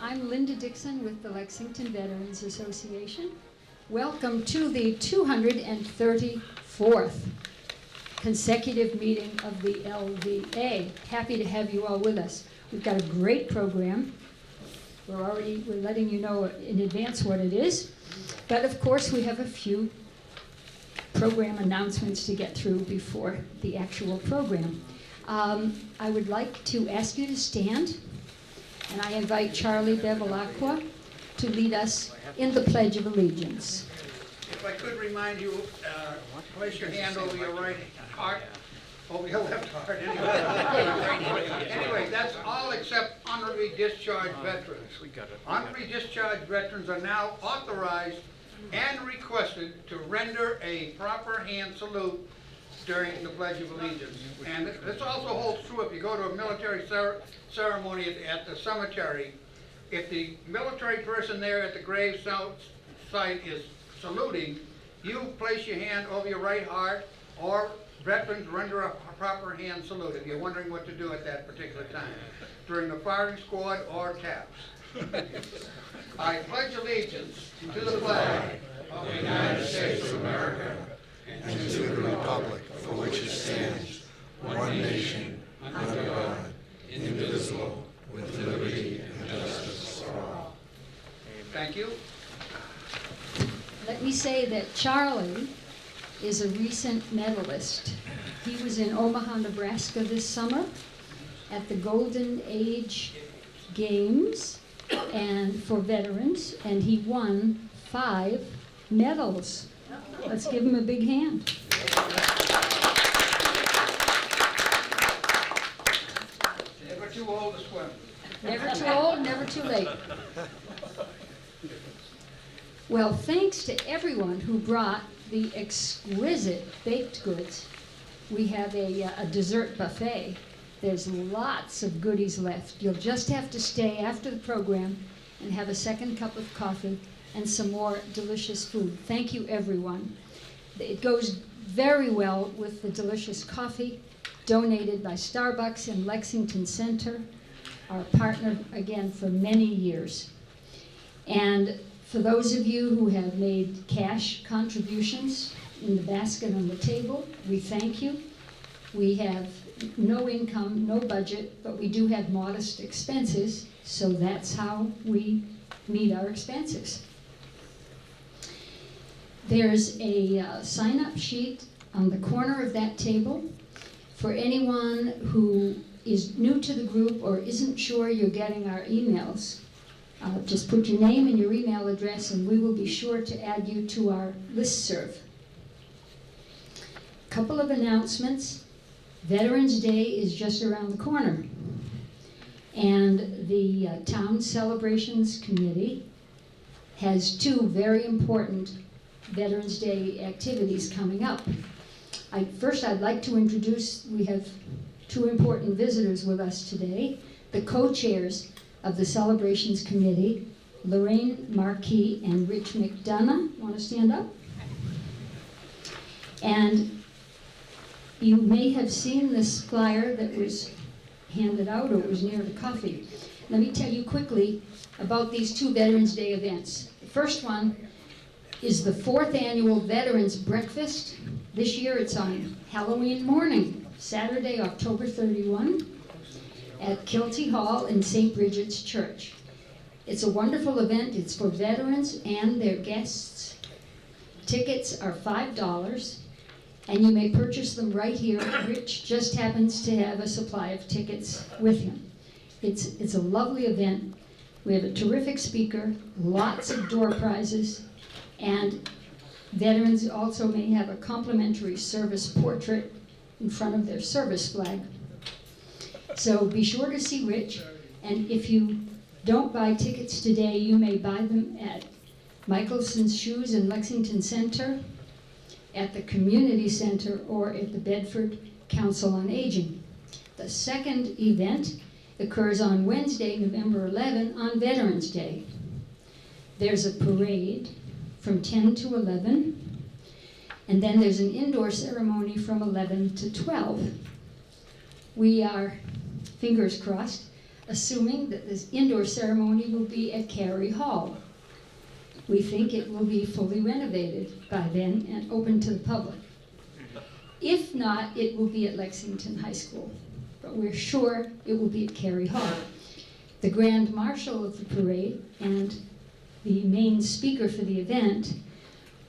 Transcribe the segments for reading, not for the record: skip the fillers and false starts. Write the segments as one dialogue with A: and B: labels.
A: I'm Linda Dixon with the Lexington Veterans Association. Welcome to the 234th consecutive meeting of the LVA. Happy to have you all with us. We've got a great program. We're letting you know in advance what it is. But of course we have a few program announcements to get through before the actual program. I would like to ask you to stand, and I invite Charlie Bevilacqua to lead us in the Pledge of Allegiance.
B: If I could remind you, place your hand over your right heart, over your left heart, anyway, that's all except honorably discharged veterans. Honorably discharged veterans are now authorized and requested to render a proper hand salute during the Pledge of Allegiance. And this also holds true if you go to a military ceremony at the cemetery. If the military person there at the grave site is saluting, you place your hand over your right heart, or veterans render a proper hand salute if you're wondering what to do at that particular time, during the firing squad or taps. I pledge allegiance to the flag of the United States of America and to the republic for which it stands, one nation, under God, indivisible, with liberty and justice for all. Thank you.
A: Let me say that Charlie is a recent medalist. He was in Omaha, Nebraska this summer at the Golden Age Games and for veterans, and he won 5 medals. Let's give him a big hand.
B: Never too old to swim.
A: Never too old, never too late. Well, thanks to everyone who brought the exquisite baked goods. We have a dessert buffet. There's lots of goodies left. You'll just have to stay after the program and have a second cup of coffee and some more delicious food. Thank you, everyone. It goes very well with the delicious coffee donated by Starbucks in Lexington Center, our partner, again, for many years. And for those of you who have made cash contributions in the basket on the table, we thank you. We have no income, no budget, but we do have modest expenses, so that's how we meet our expenses. There's a sign-up sheet on the corner of that table for anyone who is new to the group or isn't sure you're getting our emails. Just put your name and your email address and we will be sure to add you to our listserv. Couple of announcements. Veterans Day is just around the corner. And the Town Celebrations Committee has 2 very important Veterans Day activities coming up. First, I'd like to introduce, we have 2 important visitors with us today, the co-chairs of the Celebrations Committee, Lorraine Marquis and Rich McDonough. Want to stand up? And you may have seen this flyer that was handed out, or it was near the coffee. Let me tell you quickly about these 2 Veterans Day events. The first one is the 4th annual Veterans Breakfast. This year it's on Halloween morning, Saturday, October 31. At Kilty Hall in St. Bridget's Church. It's a wonderful event. It's for veterans and their guests. Tickets are $5, and you may purchase them right here. Rich just happens to have a supply of tickets with him. It's a lovely event. We have a terrific speaker, lots of door prizes, and veterans also may have a complimentary service portrait in front of their service flag. So be sure to see Rich, and if you don't buy tickets today, you may buy them at Michelson's Shoes in Lexington Center, at the Community Center, or at the Bedford Council on Aging. The second event occurs on Wednesday, November 11, on Veterans Day. There's a parade from 10 to 11, and then there's an indoor ceremony from 11 to 12. We are, fingers crossed, assuming that this indoor ceremony will be at Cary Hall. We think it will be fully renovated by then and open to the public. If not, it will be at Lexington High School, but we're sure it will be at Cary Hall. The Grand Marshal of the parade and the main speaker for the event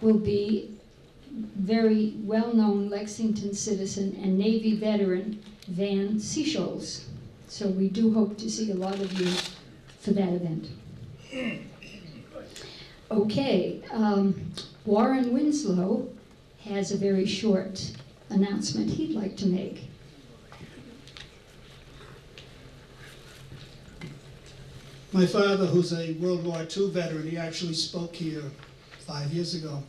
A: will be very well-known Lexington citizen and Navy veteran Van Seashoals. So we do hope to see a lot of you for that event. Okay, Warren Winslow has a very short announcement he'd like to make.
C: My father, who's a World War II veteran, he actually spoke here 5 years ago.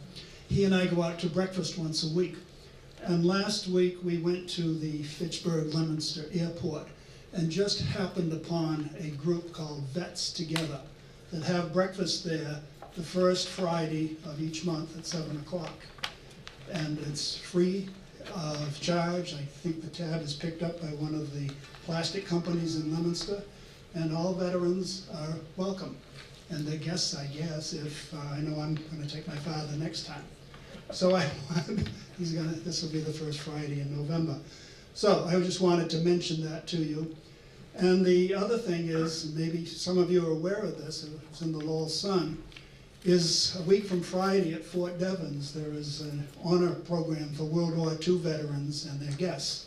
C: He and I go out to breakfast once a week. And last week we went to the Fitchburg-Leominster Airport and just happened upon a group called Vets Together that have breakfast there the first Friday of each month at 7 o'clock. And it's free of charge. I think the tab is picked up by one of the plastic companies in Leominster. And all veterans are welcome. And the guests, I guess, if I know I'm going to take my father next time. So this will be the first Friday in November. So I just wanted to mention that to you. And the other thing is, maybe some of you are aware of this, it's in the Lowell Sun, is a week from Friday at Fort Devens, there is an honor program for World War II veterans and their guests.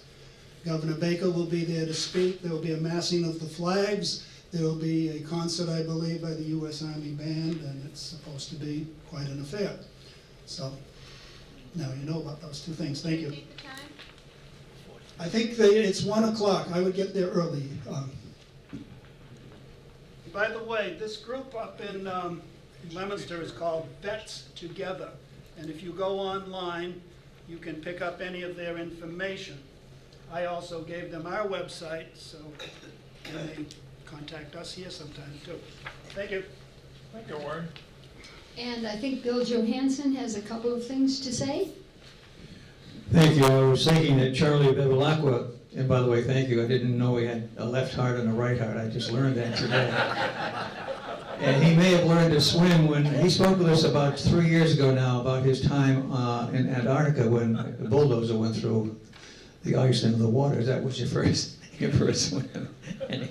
C: Governor Baker will be there to speak. There will be a massing of the flags. There will be a concert, I believe, by the U.S. Army Band, and it's supposed to be quite an affair. So now you know about those two things. Thank you. I think it's 1 o'clock. I would get there early. By the way, this group up in Leominster is called Vets Together. And if you go online, you can pick up any of their information. I also gave them our website, so they may contact us here sometime too. Thank you.
D: Thank you, Warren.
A: And I think Bill Johansson has a couple of things to say.
E: Thank you. I was thinking that Charlie Bevilacqua, and by the way, thank you. I didn't know he had a left heart and a right heart. I just learned that today. And he may have learned to swim when he spoke with us about 3 years ago now about his time in Antarctica when the bulldozer went through the ice into the water. That was your first swim. Anyway.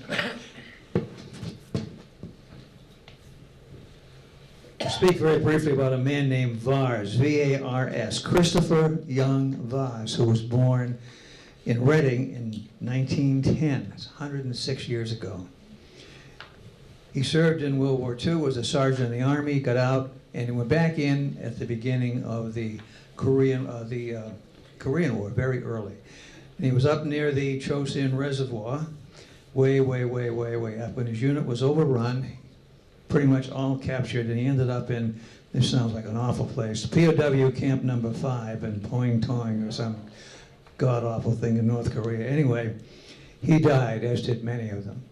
E: I'll speak very briefly about a man named Vars, V-A-R-S, Christopher Young Vars, who was born in Reading in 1910. That's 106 years ago. He served in World War II, was a sergeant in the Army, got out, and he went back in at the beginning of the Korean War, very early. And he was up near the Chosin Reservoir, way up. When his unit was overrun, pretty much all captured, and he ended up in, this sounds like an awful place, POW Camp Number 5 in Poing-Toing or some god-awful thing in North Korea. Anyway, he died, as did many of them.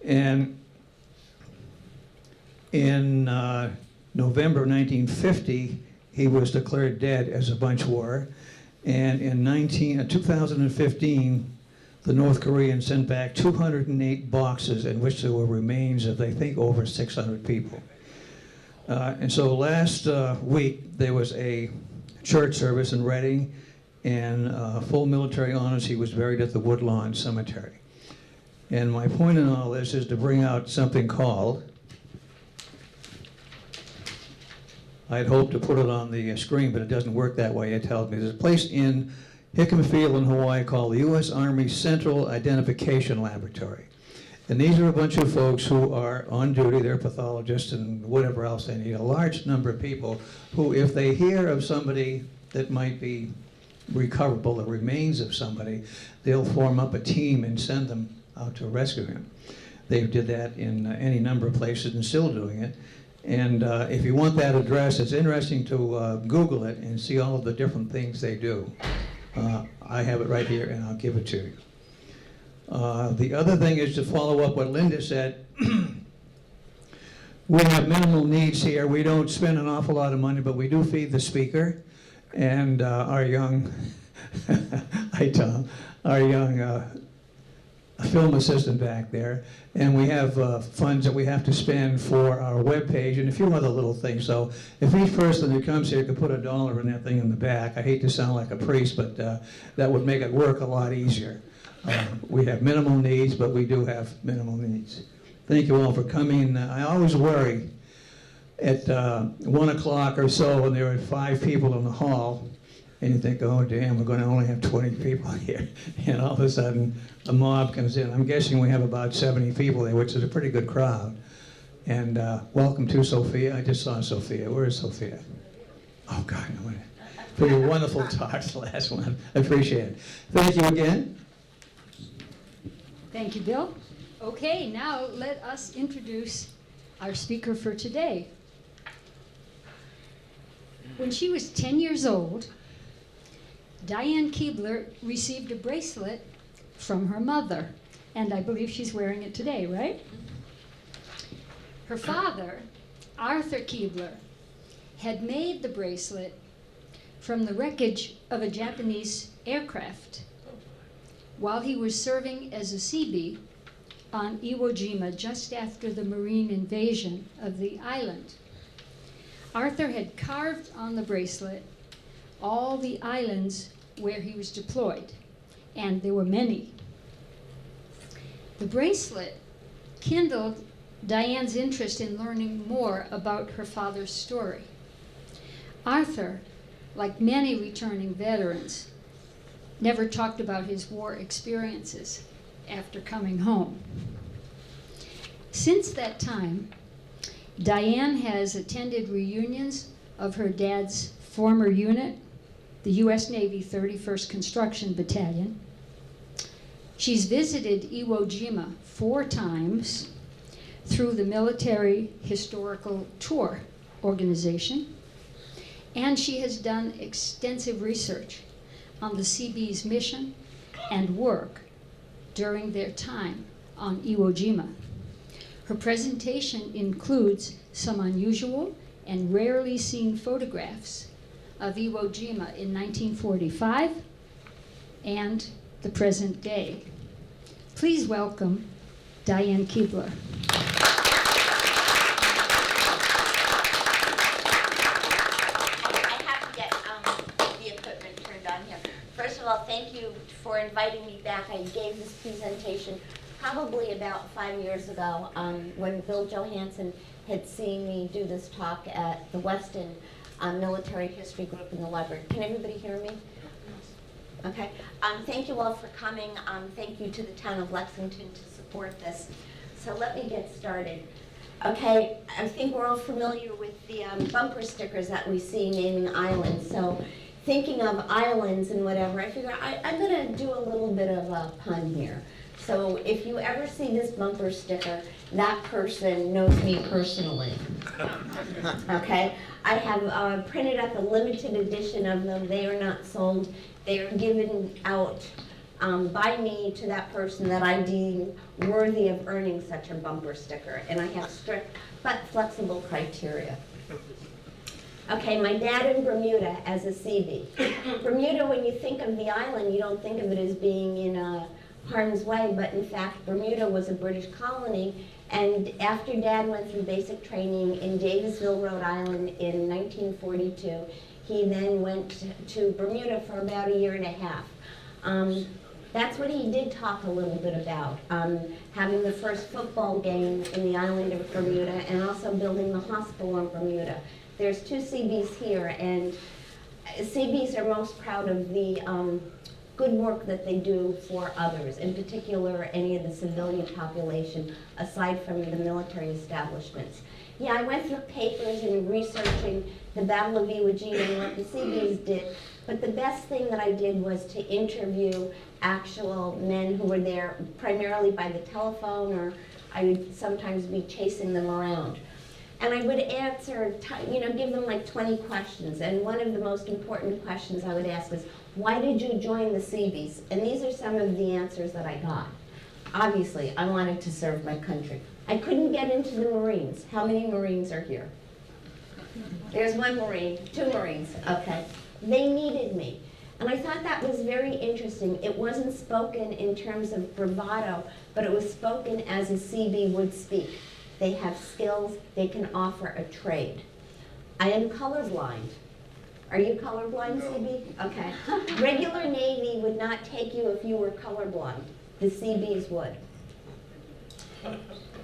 E: And in November 1950, he was declared dead, as a bunch were. And in 2015, the North Koreans sent back 208 boxes in which there were remains of, they think, over 600 people. And so last week, there was a church service in Reading, and full military honors. He was buried at the Woodlawn Cemetery. And my point in all this is to bring out something called, I'd hoped to put it on the screen, but it doesn't work that way, it tells me. There's a place in Hickam Field in Hawaii called the U.S. Army Central Identification Laboratory. And these are a bunch of folks who are on duty, they're pathologists and whatever else they need, a large number of people who, if they hear of somebody that might be recoverable, the remains of somebody, they'll form up a team and send them out to rescue him. They did that in any number of places and still doing it. And if you want that address, it's interesting to Google it and see all of the different things they do. I have it right here, and I'll give it to you. The other thing is to follow up what Linda said. We have minimal needs here. We don't spend an awful lot of money, but we do feed the speaker and our young, hi Tom, our young a film assistant back there, and we have funds that we have to spend for our webpage and a few other little things. So if each person that comes here could put $1 in that thing in the back, I hate to sound like a priest, but that would make it work a lot easier. We have minimal needs, but we do have minimal needs. Thank you all for coming. I always worry at 1 o'clock or so when there are 5 people in the hall, and you think, oh damn, we're going to only have 20 people here. And all of a sudden, a mob comes in. I'm guessing we have about 70 people there, which is a pretty good crowd. And welcome to Sophia. I just saw Sophia. Where is Sophia? Oh God, no. For your wonderful talks, the last one. I appreciate it. Thank you again.
A: Thank you, Bill. Okay, now let us introduce our speaker for today. When she was 10 years old, Diane Kuebler received a bracelet from her mother, and I believe she's wearing it today, right? Her father, Arthur Kuebler, had made the bracelet from the wreckage of a Japanese aircraft while he was serving as a Seabee on Iwo Jima just after the Marine invasion of the island. Arthur had carved on the bracelet all the islands where he was deployed, and there were many. The bracelet kindled Diane's interest in learning more about her father's story. Arthur, like many returning veterans, never talked about his war experiences after coming home. Since that time, Diane has attended reunions of her dad's former unit, the U.S. Navy 31st Construction Battalion. She's visited Iwo Jima 4 times through the Military Historical Tour organization, and she has done extensive research on the Seabees' mission and work during their time on Iwo Jima. Her presentation includes some unusual and rarely seen photographs of Iwo Jima in 1945 and the present day. Please welcome Diane Kuebler.
D: I have to get the equipment turned on here. First of all, thank you for inviting me back. I gave this presentation probably about 5 years ago when Bill Johansson had seen me do this talk at the Weston Military History Group in the library. Can everybody hear me? Okay. Thank you all for coming. Thank you to the town of Lexington to support this. So let me get started. Okay, I think we're all familiar with the bumper stickers that we see naming islands. So thinking of islands and whatever, I figure I'm going to do a little bit of a pun here. So if you ever see this bumper sticker, that person knows me personally. Okay? I have printed up a limited edition of them. They are not sold. They are given out by me to that person that I deem worthy of earning such a bumper sticker. And I have strict but flexible criteria. Okay, my dad in Bermuda as a Seabee. Bermuda, when you think of the island, you don't think of it as being in harm's way, but in fact, Bermuda was a British colony. And after Dad went through basic training in Davisville, Rhode Island in 1942, he then went to Bermuda for about 1.5 years. That's what he did talk a little bit about, having the first football game in the island of Bermuda and also building the hospital in Bermuda. There's 2 Seabees here, and Seabees are most proud of the good work that they do for others, in particular any of the civilian population, aside from the military establishments. Yeah, I went through papers and researching the Battle of Iwo Jima and what the Seabees did, but the best thing that I did was to interview actual men who were there, primarily by the telephone, or I would sometimes be chasing them around. And I would answer, give them like 20 questions, and one of the most important questions I would ask is, why did you join the Seabees? And these are some of the answers that I got. Obviously, I wanted to serve my country. I couldn't get into the Marines. How many Marines are here? There's 1 Marine, 2 Marines, okay. They needed me. And I thought that was very interesting. It wasn't spoken in terms of bravado, but it was spoken as a Seabee would speak. They have skills, they can offer a trade. I am colorblind. Are you colorblind,
B: No.
D: Seabee? Okay. Regular Navy would not take you if you were colorblind. The Seabees would.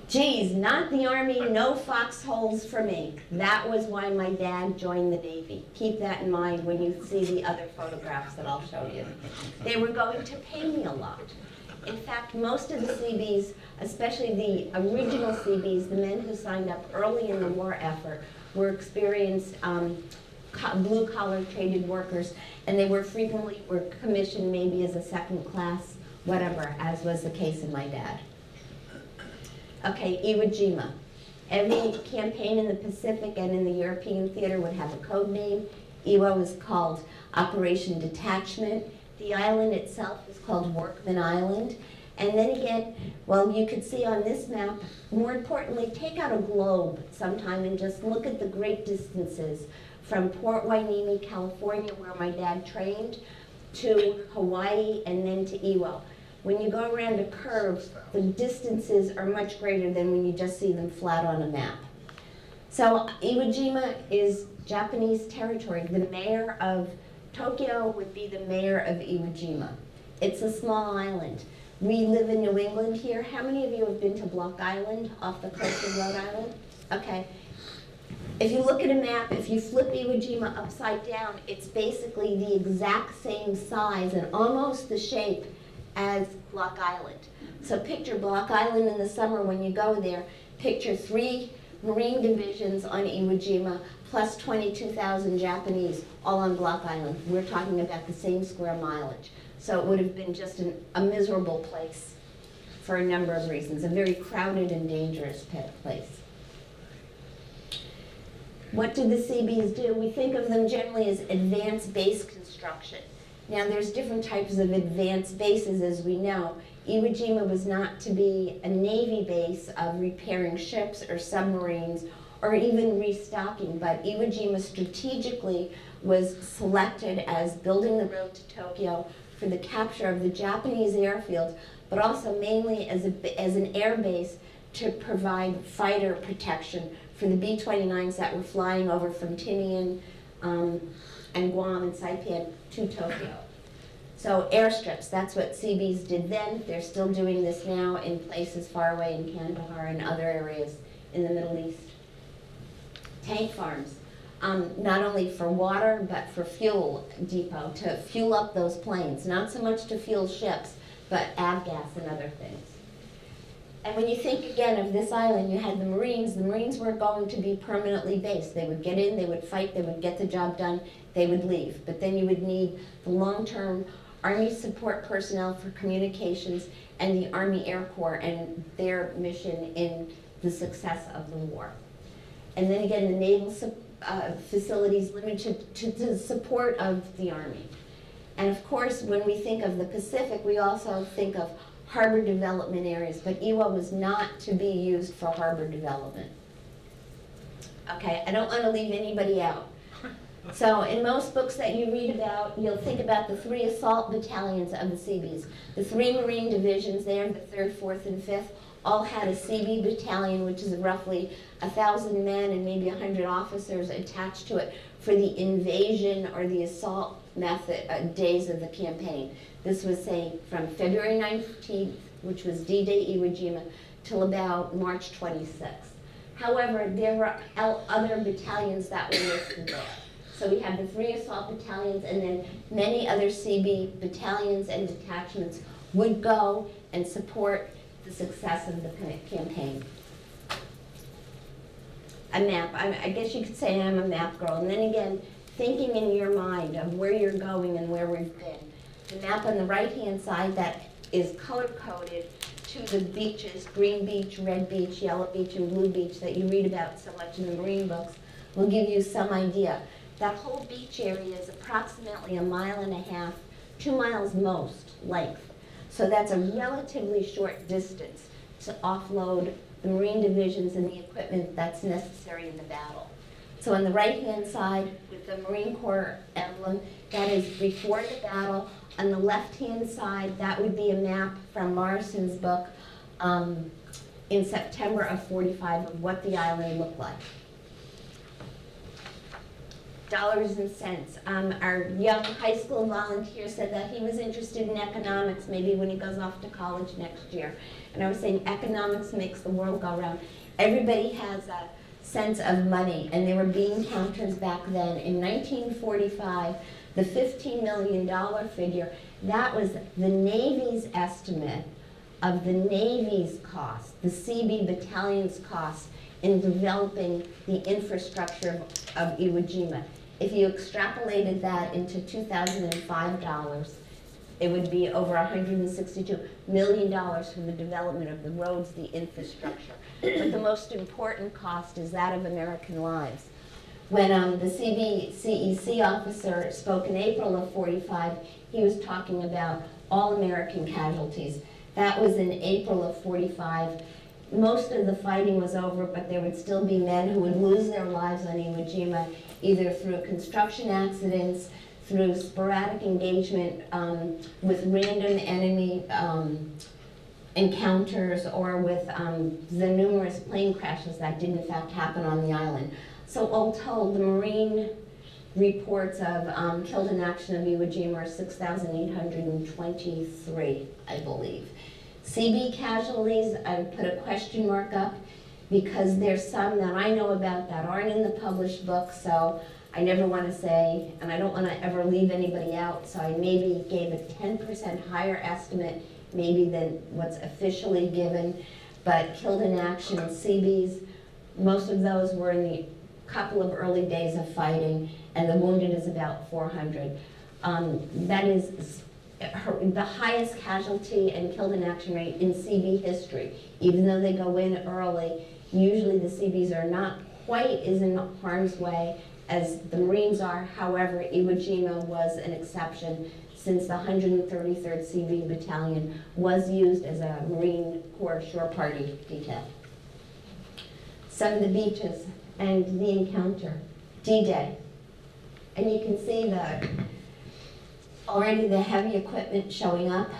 D: Geez, not the Army, no foxholes for me. That was why my dad joined the Navy. Keep that in mind when you see the other photographs that I'll show you. They were going to pay me a lot. In fact, most of the Seabees, especially the original Seabees, the men who signed up early in the war effort, were experienced blue-collar traded workers, and they were frequently commissioned maybe as a second class, whatever, as was the case in my dad. Okay, Iwo Jima. Every campaign in the Pacific and in the European theater would have a code name. Iwo is called Operation Detachment. The island itself is called Workman Island. And then again, well, you could see on this map, more importantly, take out a globe sometime and just look at the great distances from Port Hueneme, California, where my dad trained, to Hawaii and then to Iwo. When you go around a curve, the distances are much greater than when you just see them flat on a map. So Iwo Jima is Japanese territory. The mayor of Tokyo would be the mayor of Iwo Jima. It's a small island. We live in New England here. How many of you have been to Block Island off the coast of Rhode Island? Okay. If you look at a map, if you flip Iwo Jima upside down, it's basically the exact same size and almost the shape as Block Island. So picture Block Island in the summer when you go there. Picture 3 Marine divisions on Iwo Jima plus 22,000 Japanese all on Block Island. We're talking about the same square mileage. So it would have been just a miserable place for a number of reasons, a very crowded and dangerous place. What did the Seabees do? We think of them generally as advanced base construction. Now there's different types of advanced bases, as we know. Iwo Jima was not to be a Navy base of repairing ships or submarines or even restocking, but Iwo Jima strategically was selected as building the road to Tokyo for the capture of the Japanese airfield, but also mainly as an air base to provide fighter protection for the B-29s that were flying over from Tinian and Guam and Saipan to Tokyo. So airstrips, that's what Seabees did then. They're still doing this now in places far away in Kandahar and other areas in the Middle East. Tank farms, not only for water, but for fuel depot, to fuel up those planes. Not so much to fuel ships, but avgas and other things. And when you think again of this island, you had the Marines. The Marines weren't going to be permanently based. They would get in, they would fight, they would get the job done, they would leave. But then you would need the long-term Army support personnel for communications and the Army Air Corps and their mission in the success of the war. And then again, the naval facilities limited to the support of the Army. And of course, when we think of the Pacific, we also think of harbor development areas, but Iwo was not to be used for harbor development. Okay, I don't want to leave anybody out. So in most books that you read about, you'll think about the 3 assault battalions of the Seabees. The 3 Marine divisions there, the 3rd, 4th, and 5th, all had a Seabee battalion, which is roughly 1,000 men and maybe 100 officers attached to it for the invasion or the assault method days of the campaign. This was, say, from February 19th, which was D-Day Iwo Jima, till about March 26th. However, there were other battalions that were listed there. So we have the 3 assault battalions, and then many other Seabee battalions and detachments would go and support the success of the campaign. A map. I guess you could say I'm a map girl. And then again, thinking in your mind of where you're going and where we've been. The map on the right-hand side that is color-coded to the beaches, green beach, red beach, yellow beach, and blue beach that you read about so much in the marine books will give you some idea. That whole beach area is approximately 1.5 miles, 2 miles most length. So that's a relatively short distance to offload the Marine divisions and the equipment that's necessary in the battle. So on the right-hand side, with the Marine Corps emblem, that is before the battle. On the left-hand side, that would be a map from Morrison's book in September of '45 of what the island looked like. Dollars and cents. Our young high school volunteer said that he was interested in economics, maybe when he goes off to college next year. And I was saying economics makes the world go round. Everybody has a sense of money, and there were bean counters back then. In 1945, the $15 million figure, that was the Navy's estimate of the Navy's cost, the Seabee battalion's cost in developing the infrastructure of Iwo Jima. If you extrapolated that into 2005 dollars, it would be over $162 million for the development of the roads, the infrastructure. But the most important cost is that of American lives. When the CEC officer spoke in April of '45, he was talking about all American casualties. That was in April of '45. Most of the fighting was over, but there would still be men who would lose their lives on Iwo Jima, either through construction accidents, through sporadic engagement with random enemy encounters, or with the numerous plane crashes that did in fact happen on the island. So all told, the Marine reports of killed in action of Iwo Jima are 6,823, I believe. Seabee casualties, I put a question mark up because there's some that I know about that aren't in the published book, so I never want to say, and I don't want to ever leave anybody out, so I maybe gave a 10% higher estimate maybe than what's officially given. But killed in action, Seabees, most of those were in the couple of early days of fighting, and the wounded is about 400. That is the highest casualty and killed in action rate in Seabee history. Even though they go in early, usually the Seabees are not quite as in harm's way as the Marines are. However, Iwo Jima was an exception since the 133rd Seabee Battalion was used as a Marine Corps shore party detail. Some of the beaches and the encounter, D-Day. And you can see already the heavy equipment showing up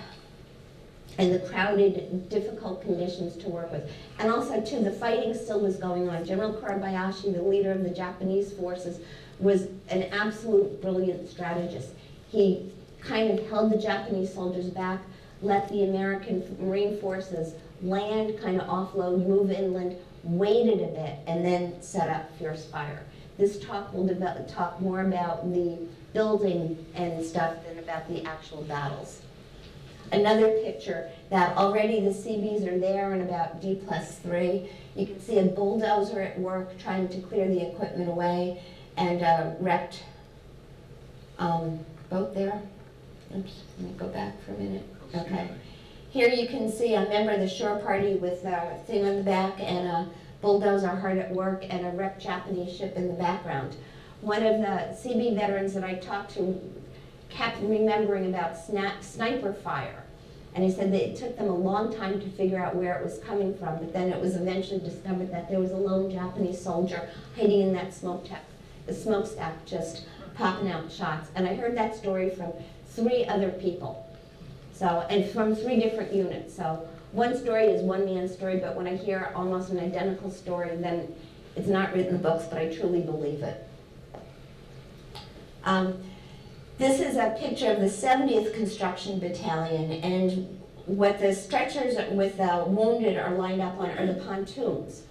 D: and the crowded, difficult conditions to work with. And also, too, the fighting still was going on. General Kobayashi, the leader of the Japanese forces, was an absolute brilliant strategist. He kind of held the Japanese soldiers back, let the American Marine forces land, kind of offload, move inland, waited a bit, and then set up fierce fire. This talk will talk more about the building and stuff than about the actual battles. Another picture that already the Seabees are there in about D+3. You can see a bulldozer at work trying to clear the equipment away, and a wrecked boat there. Oops, let me go back for a minute. Okay. Here you can see a member of the shore party with a thing on the back and a bulldozer hard at work and a wrecked Japanese ship in the background. One of the Seabee veterans that I talked to kept remembering about sniper fire. And he said that it took them a long time to figure out where it was coming from, but then it was eventually discovered that there was a lone Japanese soldier hiding in that smokestack just popping out shots. And I heard that story from 3 other people. So, and from 3 different units. So one story is one man's story, but when I hear almost an identical story, then it's not written in the books, but I truly believe it. This is a picture of the 70th Construction Battalion, and what the stretchers with the wounded are lined up on are the pontoons.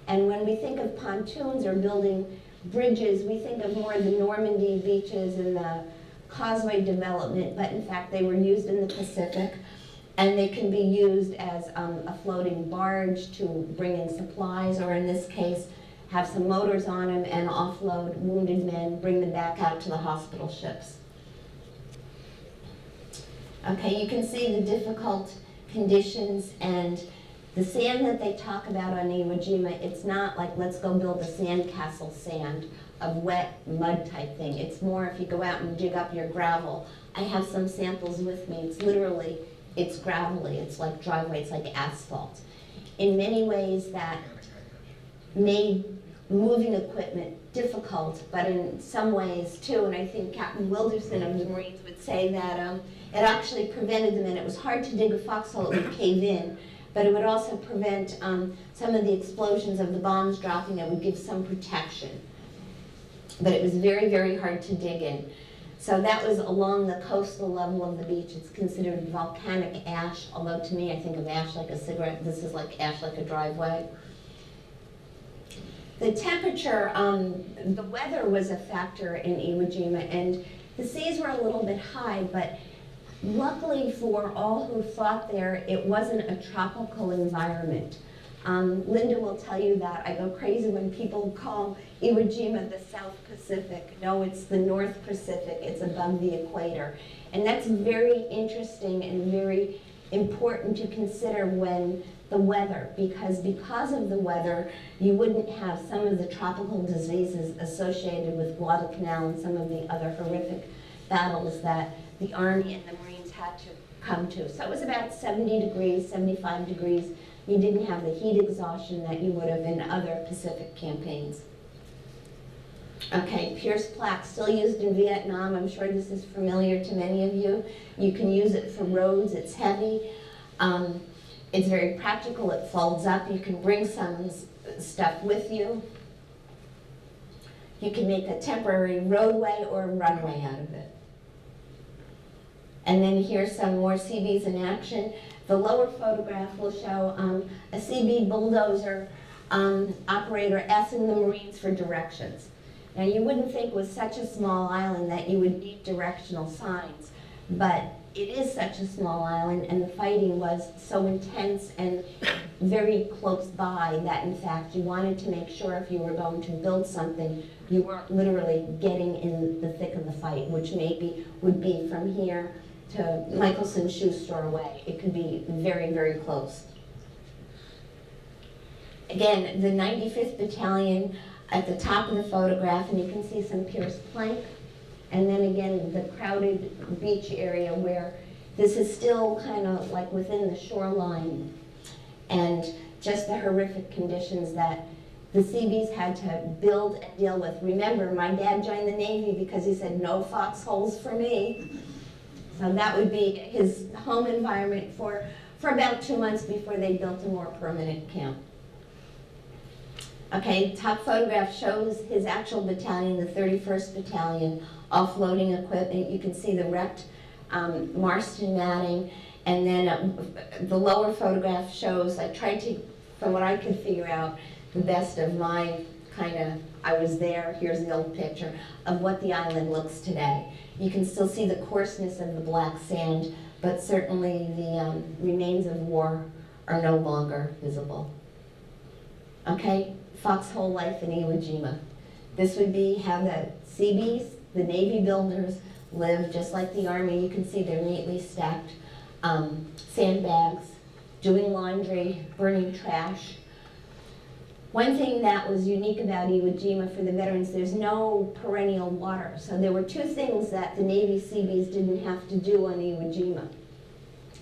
D: And when we think of pontoons or building bridges, we think of more of the Normandy beaches and the causeway development, but in fact they were used in the Pacific, and they can be used as a floating barge to bring in supplies, or in this case, have some motors on them and offload wounded men, bring them back out to the hospital ships. Okay, you can see the difficult conditions and the sand that they talk about on Iwo Jima. It's not like, let's go build a sandcastle sand of wet mud type thing. It's more if you go out and dig up your gravel. I have some samples with me. It's literally, it's gravelly. It's like driveway. It's like asphalt. In many ways that made moving equipment difficult, but in some ways too, and I think Captain Wilderson of the Marines would say that it actually prevented them, and it was hard to dig a foxhole, it would cave in, but it would also prevent some of the explosions of the bombs dropping. It would give some protection. But it was very, very hard to dig in. So that was along the coastal level of the beach. It's considered volcanic ash, although to me I think of ash like a cigarette. This is like ash like a driveway. The temperature, the weather was a factor in Iwo Jima, and the seas were a little bit high, but luckily for all who fought there, it wasn't a tropical environment. Linda will tell you that I go crazy when people call Iwo Jima the South Pacific. No, it's the North Pacific. It's above the equator. And that's very interesting and very important to consider when the weather, because of the weather, you wouldn't have some of the tropical diseases associated with Guadalcanal and some of the other horrific battles that the Army and the Marines had to come to. So it was about 70 degrees, 75 degrees. You didn't have the heat exhaustion that you would have in other Pacific campaigns. Okay, Pierce plaque still used in Vietnam. I'm sure this is familiar to many of you. You can use it for roads. It's heavy. It's very practical. It folds up. You can bring some stuff with you. You can make a temporary roadway or a runway out of it. And then here's some more Seabees in action. The lower photograph will show a Seabee bulldozer operator asking the Marines for directions. Now you wouldn't think with such a small island that you would need directional signs, but it is such a small island and the fighting was so intense and very close by that in fact you wanted to make sure if you were going to build something, you weren't literally getting in the thick of the fight, which maybe would be from here to Michelson's shoe store away. It could be very, very close. Again, the 95th Battalion at the top of the photograph, and you can see some Pierce plank. And then again, the crowded beach area where this is still kind of like within the shoreline. And just the horrific conditions that the Seabees had to build and deal with. Remember, my dad joined the Navy because he said, no foxholes for me. So that would be his home environment for about 2 months before they built a more permanent camp. Okay, top photograph shows his actual battalion, the 31st Battalion, offloading equipment. You can see the wrecked Marston matting. And then the lower photograph shows, I tried to, from what I could figure out, the best of my kind of, I was there, here's the old picture, of what the island looks today. You can still see the coarseness of the black sand, but certainly the remains of war are no longer visible. Okay, foxhole life in Iwo Jima. This would be how the Seabees, the Navy builders, live just like the Army. You can see they're neatly stacked sandbags, doing laundry, burning trash. One thing that was unique about Iwo Jima for the veterans, there's no perennial water. So there were two things that the Navy Seabees didn't have to do on Iwo Jima.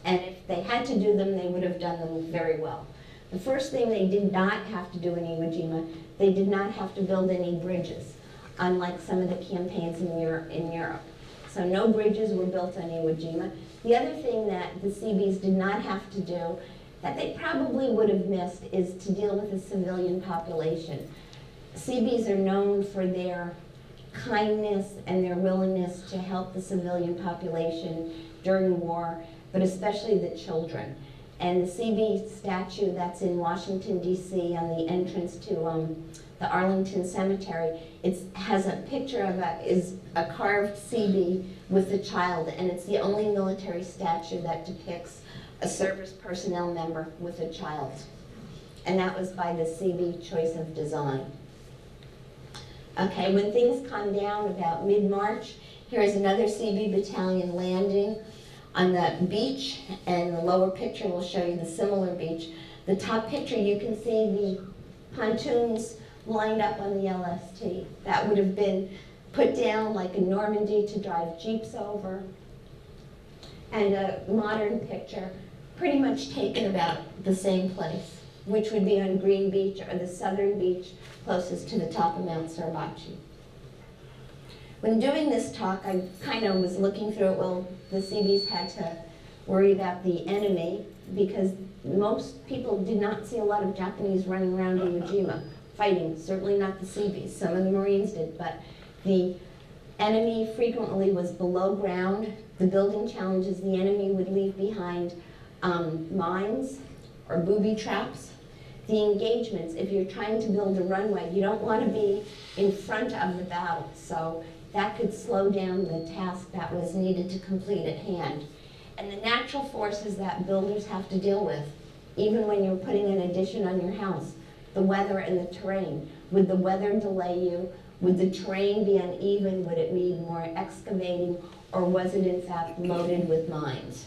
D: And if they had to do them, they would have done them very well. The first thing they did not have to do in Iwo Jima, they did not have to build any bridges, unlike some of the campaigns in Europe. So no bridges were built on Iwo Jima. The other thing that the Seabees did not have to do, that they probably would have missed, is to deal with the civilian population. Seabees are known for their kindness and their willingness to help the civilian population during war, but especially the children. And the Seabee statue that's in Washington, D.C. on the entrance to the Arlington Cemetery, it has a picture of a carved Seabee with a child, and it's the only military statue that depicts a service personnel member with a child. And that was by the Seabee choice of design. Okay, when things calm down about mid-March, here's another Seabee battalion landing on the beach, and the lower picture will show you the similar beach. The top picture, you can see the pontoons lined up on the LST. That would have been put down like in Normandy to drive jeeps over. And a modern picture, pretty much taken about the same place. which would be on Green Beach or the southern beach closest to the top of Mount Suribachi. When doing this talk, I kind of was looking through it. Well, the Seabees had to worry about the enemy because most people did not see a lot of Japanese running around Iwo Jima fighting, certainly not the Seabees. Some of the Marines did, but the enemy frequently was below ground. The building challenges the enemy would leave behind mines or booby traps. The engagements, if you're trying to build a runway, you don't want to be in front of the battle. So that could slow down the task that was needed to complete at hand. And the natural forces that builders have to deal with, even when you're putting an addition on your house, the weather and the terrain. Would the weather delay you? Would the terrain be uneven? Would it need more excavating? Or was it in fact loaded with mines?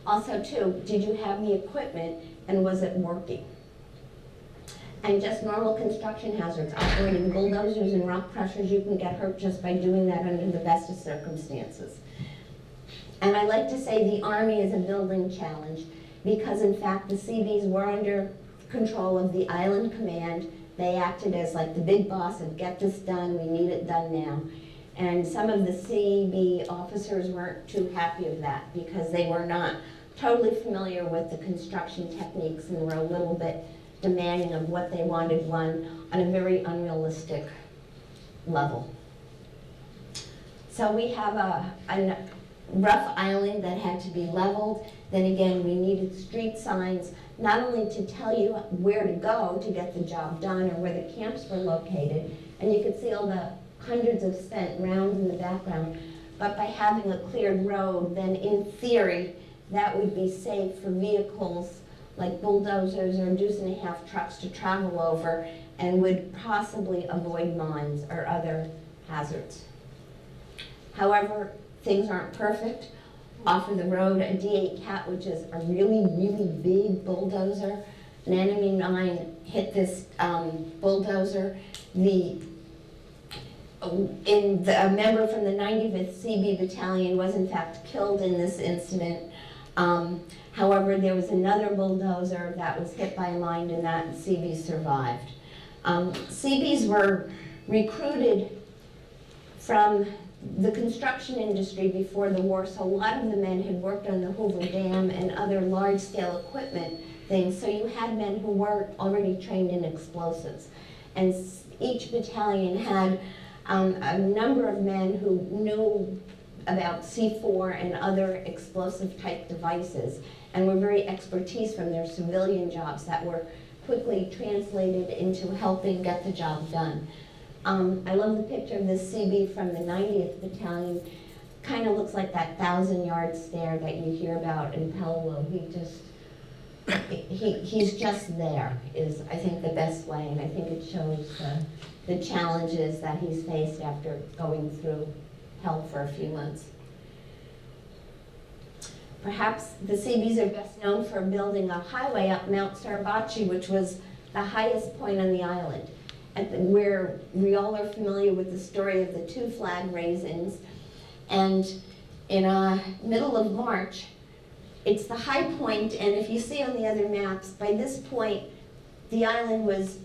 D: Also too, did you have the equipment and was it working? And just normal construction hazards, operating bulldozers and rock crushers, you can get hurt just by doing that under the best of circumstances. And I like to say the Army is a building challenge because in fact the Seabees were under control of the Island Command. They acted as like the big boss of get this done, we need it done now. And some of the Seabee officers weren't too happy of that because they were not totally familiar with the construction techniques and were a little bit demanding of what they wanted on a very unrealistic level. So we have a rough island that had to be leveled. Then again, we needed street signs, not only to tell you where to go to get the job done or where the camps were located, and you could see all the hundreds of spent rounds in the background, but by having a cleared road, then in theory, that would be safe for vehicles like bulldozers or deuce-and-a-half trucks to travel over and would possibly avoid mines or other hazards. However, things aren't perfect. Off of the road, a D8 Cat, which is a really, really big bulldozer, an enemy mine hit this bulldozer. A member from the 95th CB Battalion was in fact killed in this incident. However, there was another bulldozer that was hit by a mine and that Seabees survived. Seabees were recruited from the construction industry before the war, so a lot of the men had worked on the Hoover Dam and other large-scale equipment things, so you had men who were already trained in explosives. And each battalion had a number of men who knew about C4 and other explosive type devices and were very expertise from their civilian jobs that were quickly translated into helping get the job done. I love the picture of this CB from the 90th Battalion. Kind of looks like that 1,000-yard stare that you hear about in Peleliu. He's just there is, I think, the best way, and I think it shows the challenges that he's faced after going through hell for a few months. Perhaps the Seabees are best known for building a highway up Mount Suribachi, which was the highest point on the island. Where we all are familiar with the story of the 2 flag raisings. And in middle of March, it's the high point, and if you see on the other maps, by this point, the island was,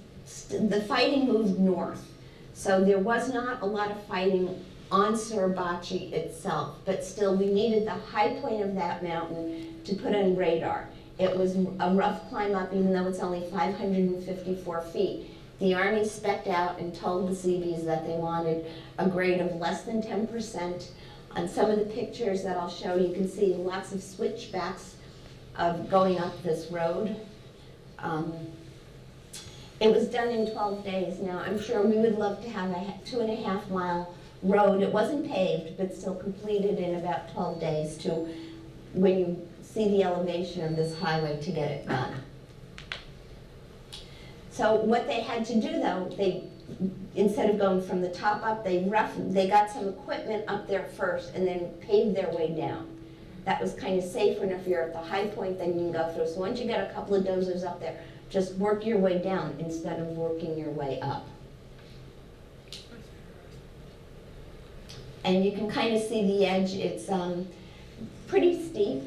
D: the fighting moved north. So there was not a lot of fighting on Suribachi itself, but still we needed the high point of that mountain to put on radar. It was a rough climb up, even though it's only 554 feet. The Army specced out and told the Seabees that they wanted a grade of less than 10%. On some of the pictures that I'll show, you can see lots of switchbacks of going up this road. It was done in 12 days. Now, I'm sure we would love to have a 2.5-mile road. It wasn't paved, but still completed in about 12 days to when you see the elevation of this highway to get it done. So what they had to do though, instead of going from the top up, they got some equipment up there first and then paved their way down. That was kind of safer, and if you're at the high point, then you can go through. So once you get a couple of dozers up there, just work your way down instead of working your way up. And you can kind of see the edge. It's pretty steep.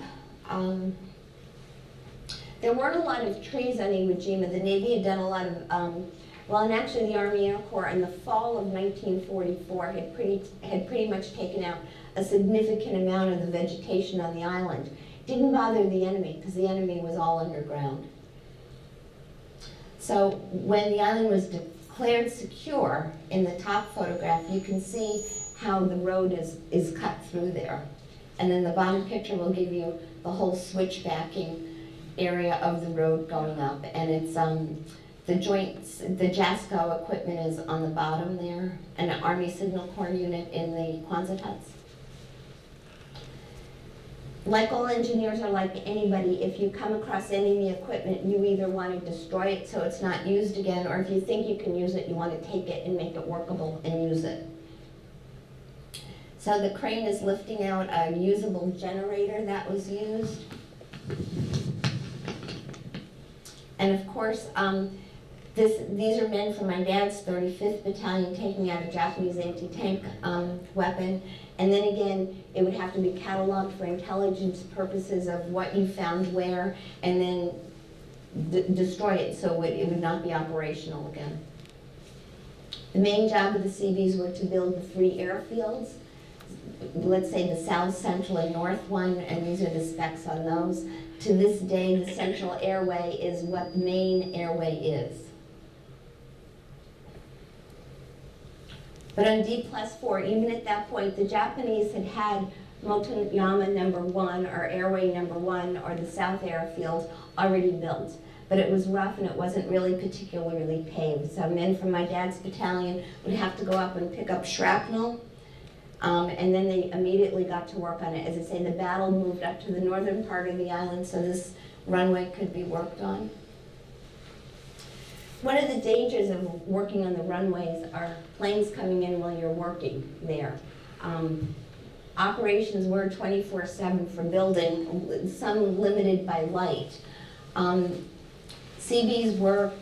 D: There weren't a lot of trees on Iwo Jima. The Navy had done a lot of, well, and actually the Army Air Corps in the fall of 1944 had pretty much taken out a significant amount of the vegetation on the island. Didn't bother the enemy, because the enemy was all underground. So when the island was declared secure, in the top photograph, you can see how the road is cut through there. And then the bottom picture will give you the whole switchbacking area of the road going up. And it's the joints, the JASCO equipment is on the bottom there, and an Army Signal Corps unit in the Quonset huts. Like all engineers or like anybody, if you come across enemy equipment, you either want to destroy it so it's not used again, or if you think you can use it, you want to take it and make it workable and use it. So the crane is lifting out a usable generator that was used. And of course, these are men from my dad's 35th Battalion taking out a Japanese anti-tank weapon. And then again, it would have to be cataloged for intelligence purposes of what you found where, and then destroy it so it would not be operational again. The main job of the Seabees were to build the 3 airfields. Let's say the south, central, and north one, and these are the specs on those. To this day, the central airway is what the main airway is. But on D+4, even at that point, the Japanese had Motoyama number 1 or airway number 1 or the south airfield already built. But it was rough and it wasn't really particularly paved. So men from my dad's battalion would have to go up and pick up shrapnel. And then they immediately got to work on it. As I say, the battle moved up to the northern part of the island so this runway could be worked on. One of the dangers of working on the runways are planes coming in while you're working there. Operations were 24/7 for building, some limited by light. Seabees were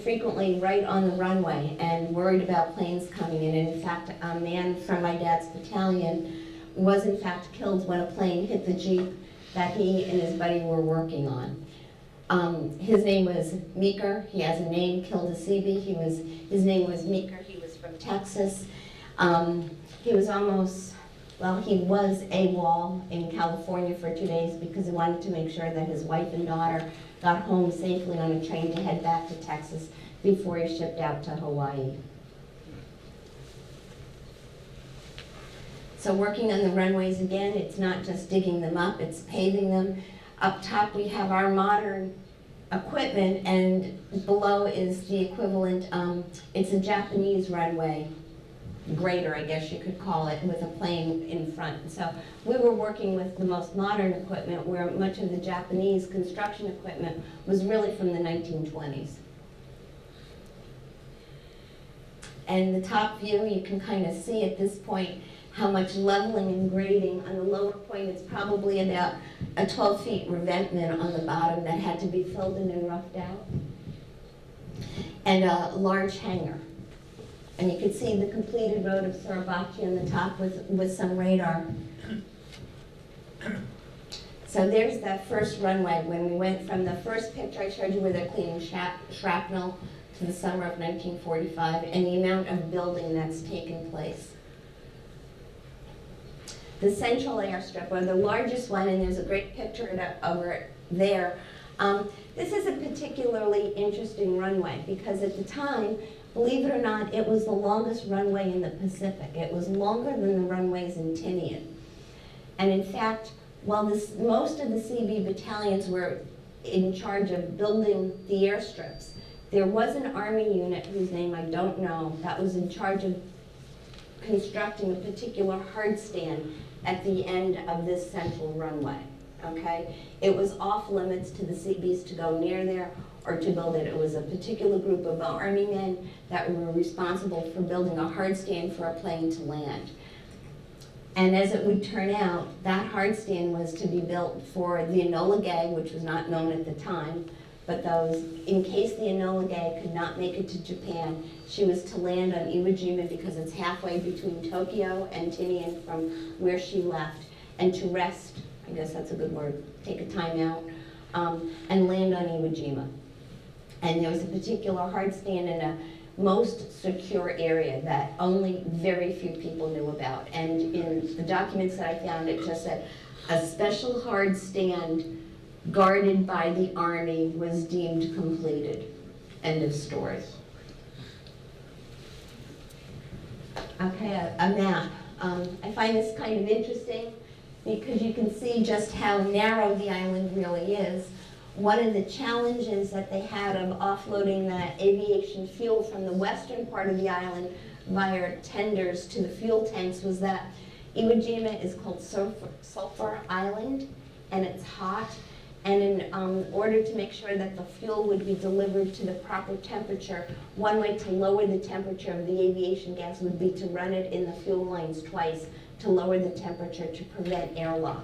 D: frequently right on the runway and worried about planes coming in. And in fact, a man from my dad's battalion was in fact killed when a plane hit the Jeep that he and his buddy were working on. His name was Meeker. He has a name, killed a Seabee. His name was Meeker. He was from Texas. He was he was AWOL in California for 2 days because he wanted to make sure that his wife and daughter got home safely on a train to head back to Texas before he shipped out to Hawaii. So working on the runways again, it's not just digging them up, it's paving them. Up top we have our modern equipment, and below is the equivalent, it's a Japanese runway, grader I guess you could call it, with a plane in front. So we were working with the most modern equipment where much of the Japanese construction equipment was really from the 1920s. And the top view, you can kind of see at this point how much leveling and grading. On the lower point, it's probably about a 12 feet revetment on the bottom that had to be filled in and roughed out. And a large hangar. And you can see the completed road of Suribachi on the top with some radar. So there's that first runway when we went from the first picture I showed you where they're cleaning shrapnel to the summer of 1945 and the amount of building that's taken place. The central airstrip, or the largest one, and there's a great picture over there. This is a particularly interesting runway because at the time, believe it or not, it was the longest runway in the Pacific. It was longer than the runways in Tinian. And in fact, while most of the Seabee battalions were in charge of building the airstrips, there was an Army unit whose name I don't know that was in charge of constructing a particular hard stand at the end of this central runway, okay? It was off limits to the Seabees to go near there or to build it. It was a particular group of Army men that were responsible for building a hard stand for a plane to land. And as it would turn out, that hard stand was to be built for the Enola Gay, which was not known at the time, but those, in case the Enola Gay could not make it to Japan, she was to land on Iwo Jima because it's halfway between Tokyo and Tinian from where she left, and to rest, I guess that's a good word, take a time out, and land on Iwo Jima. And there was a particular hard stand in a most secure area that only very few people knew about. And in the documents that I found, it just said, a special hard stand guarded by the Army was deemed completed. End of story. Okay, a map. I find this kind of interesting because you can see just how narrow the island really is. One of the challenges that they had of offloading the aviation fuel from the western part of the island via tenders to the fuel tanks was that Iwo Jima is called Sulfur Island, and it's hot. And in order to make sure that the fuel would be delivered to the proper temperature, one way to lower the temperature of the aviation gas would be to run it in the fuel lines twice to lower the temperature to prevent airlock.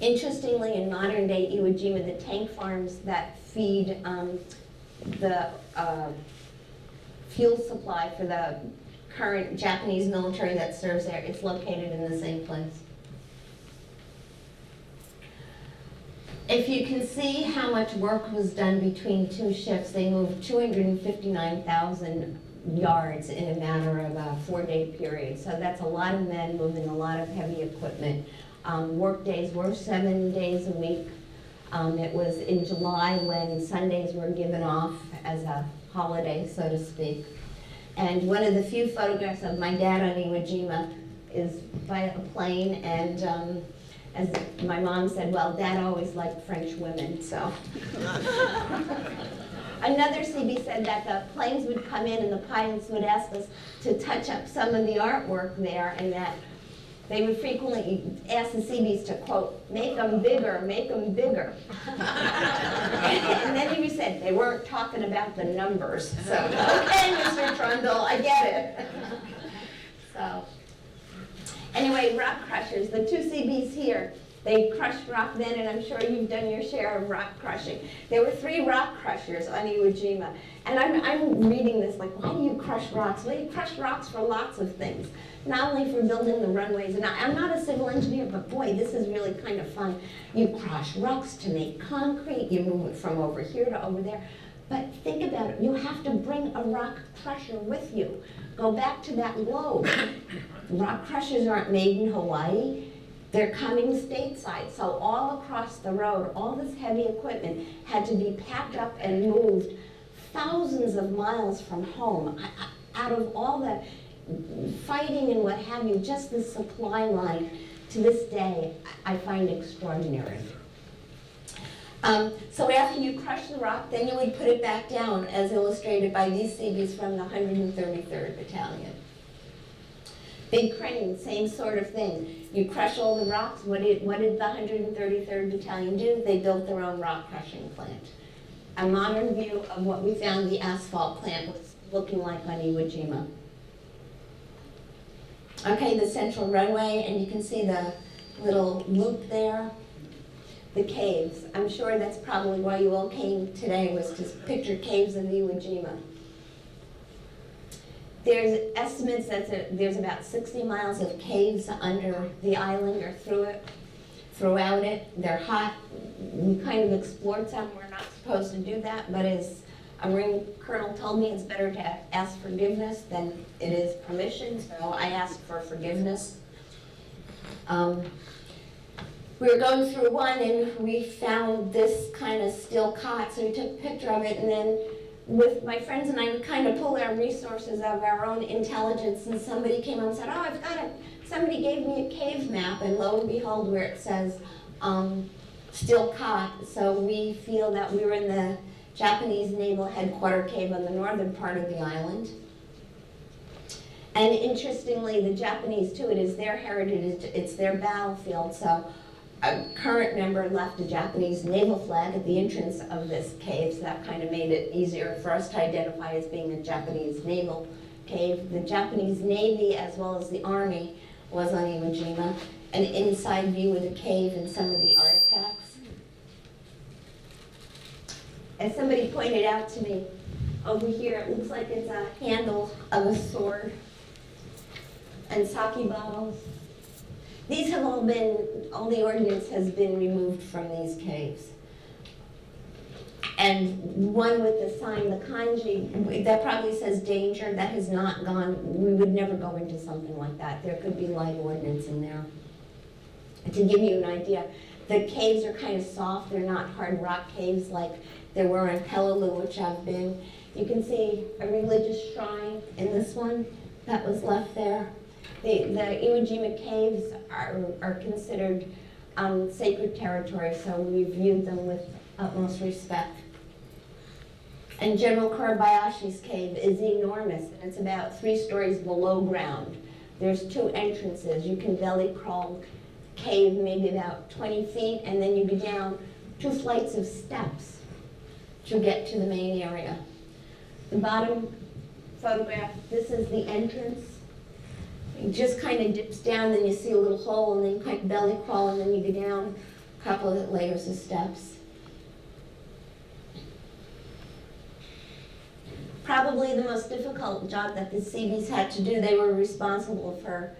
D: Interestingly, in modern day Iwo Jima, the tank farms that feed the fuel supply for the current Japanese military that serves there, it's located in the same place. If you can see how much work was done between two ships, they moved 259,000 yards in a matter of a 4-day period. So that's a lot of men moving a lot of heavy equipment. Work days were 7 days a week. It was in July when Sundays were given off as a holiday, so to speak. And one of the few photographs of my dad on Iwo Jima is by a plane, and as my mom said, well, Dad always liked French women, so. Another Seabee said that the planes would come in and the pilots would ask us to touch up some of the artwork there, and that they would frequently ask the Seabees to, quote, make them bigger, make them bigger. And then he said they weren't talking about the numbers. So, okay, Mr. Trundle, I get it. So, anyway, rock crushers, the two Seabees here, they crushed rock then, and I'm sure you've done your share of rock crushing. There were 3 rock crushers on Iwo Jima. And I'm reading this like, why do you crush rocks? Well, you crush rocks for lots of things. Not only for building the runways, and I'm not a civil engineer, but boy, this is really kind of fun. You crush rocks to make concrete, you move it from over here to over there. But think about it, you have to bring a rock crusher with you. Go back to that globe. Rock crushers aren't made in Hawaii. They're coming stateside. So all across the road, all this heavy equipment had to be packed up and moved thousands of miles from home. Out of all the fighting and what have you, just the supply line to this day, I find extraordinary. So after you crush the rock, then you would put it back down, as illustrated by these Seabees from the 133rd Battalion. Big crane, same sort of thing. You crush all the rocks. What did the 133rd Battalion do? They built their own rock crushing plant. A modern view of what we found the asphalt plant was looking like on Iwo Jima. Okay, the central runway, and you can see the little loop there. The caves. I'm sure that's probably why you all came today, was to picture caves of Iwo Jima. There's estimates that there's about 60 miles of caves under the island or throughout it. They're hot. We kind of explored some. We're not supposed to do that, but as a Marine colonel told me, it's better to ask forgiveness than it is permission, so I asked for forgiveness. We were going through one and we found this kind of still cot, so we took a picture of it, and then with my friends and I, we kind of pulled our resources of our own intelligence, and somebody came up and said, oh, I've got it. Somebody gave me a cave map, and lo and behold, where it says still cot. So we feel that we were in the Japanese Naval Headquarter cave on the northern part of the island. And interestingly, the Japanese too, it is their heritage, it's their battlefield, so a current member left a Japanese naval flag at the entrance of this cave, so that kind of made it easier for us to identify as being a Japanese naval cave. The Japanese Navy, as well as the Army, was on Iwo Jima. An inside view of the cave and some of the artifacts. As somebody pointed out to me, over here it looks like it's a handle of a sword and sake bottles. These have all the ordnance has been removed from these caves. And one with the sign, the kanji, that probably says danger, that has not gone, we would never go into something like that. There could be light ordnance in there. To give you an idea, the caves are kind of soft, they're not hard rock caves like there were in Peleliu, which I've been. You can see a religious shrine in this one that was left there. The Iwo Jima caves are considered sacred territory, so we viewed them with utmost respect. And General Kurabayashi's cave is enormous, and it's about 3 stories below ground. There's 2 entrances. You can belly crawl cave maybe about 20 feet, and then you go down 2 flights of steps to get to the main area. The bottom photograph, this is the entrance. It just kind of dips down, then you see a little hole, and then you kind of belly crawl, and then you go down a couple of layers of steps. Probably the most difficult job that the Seabees had to do, they were responsible for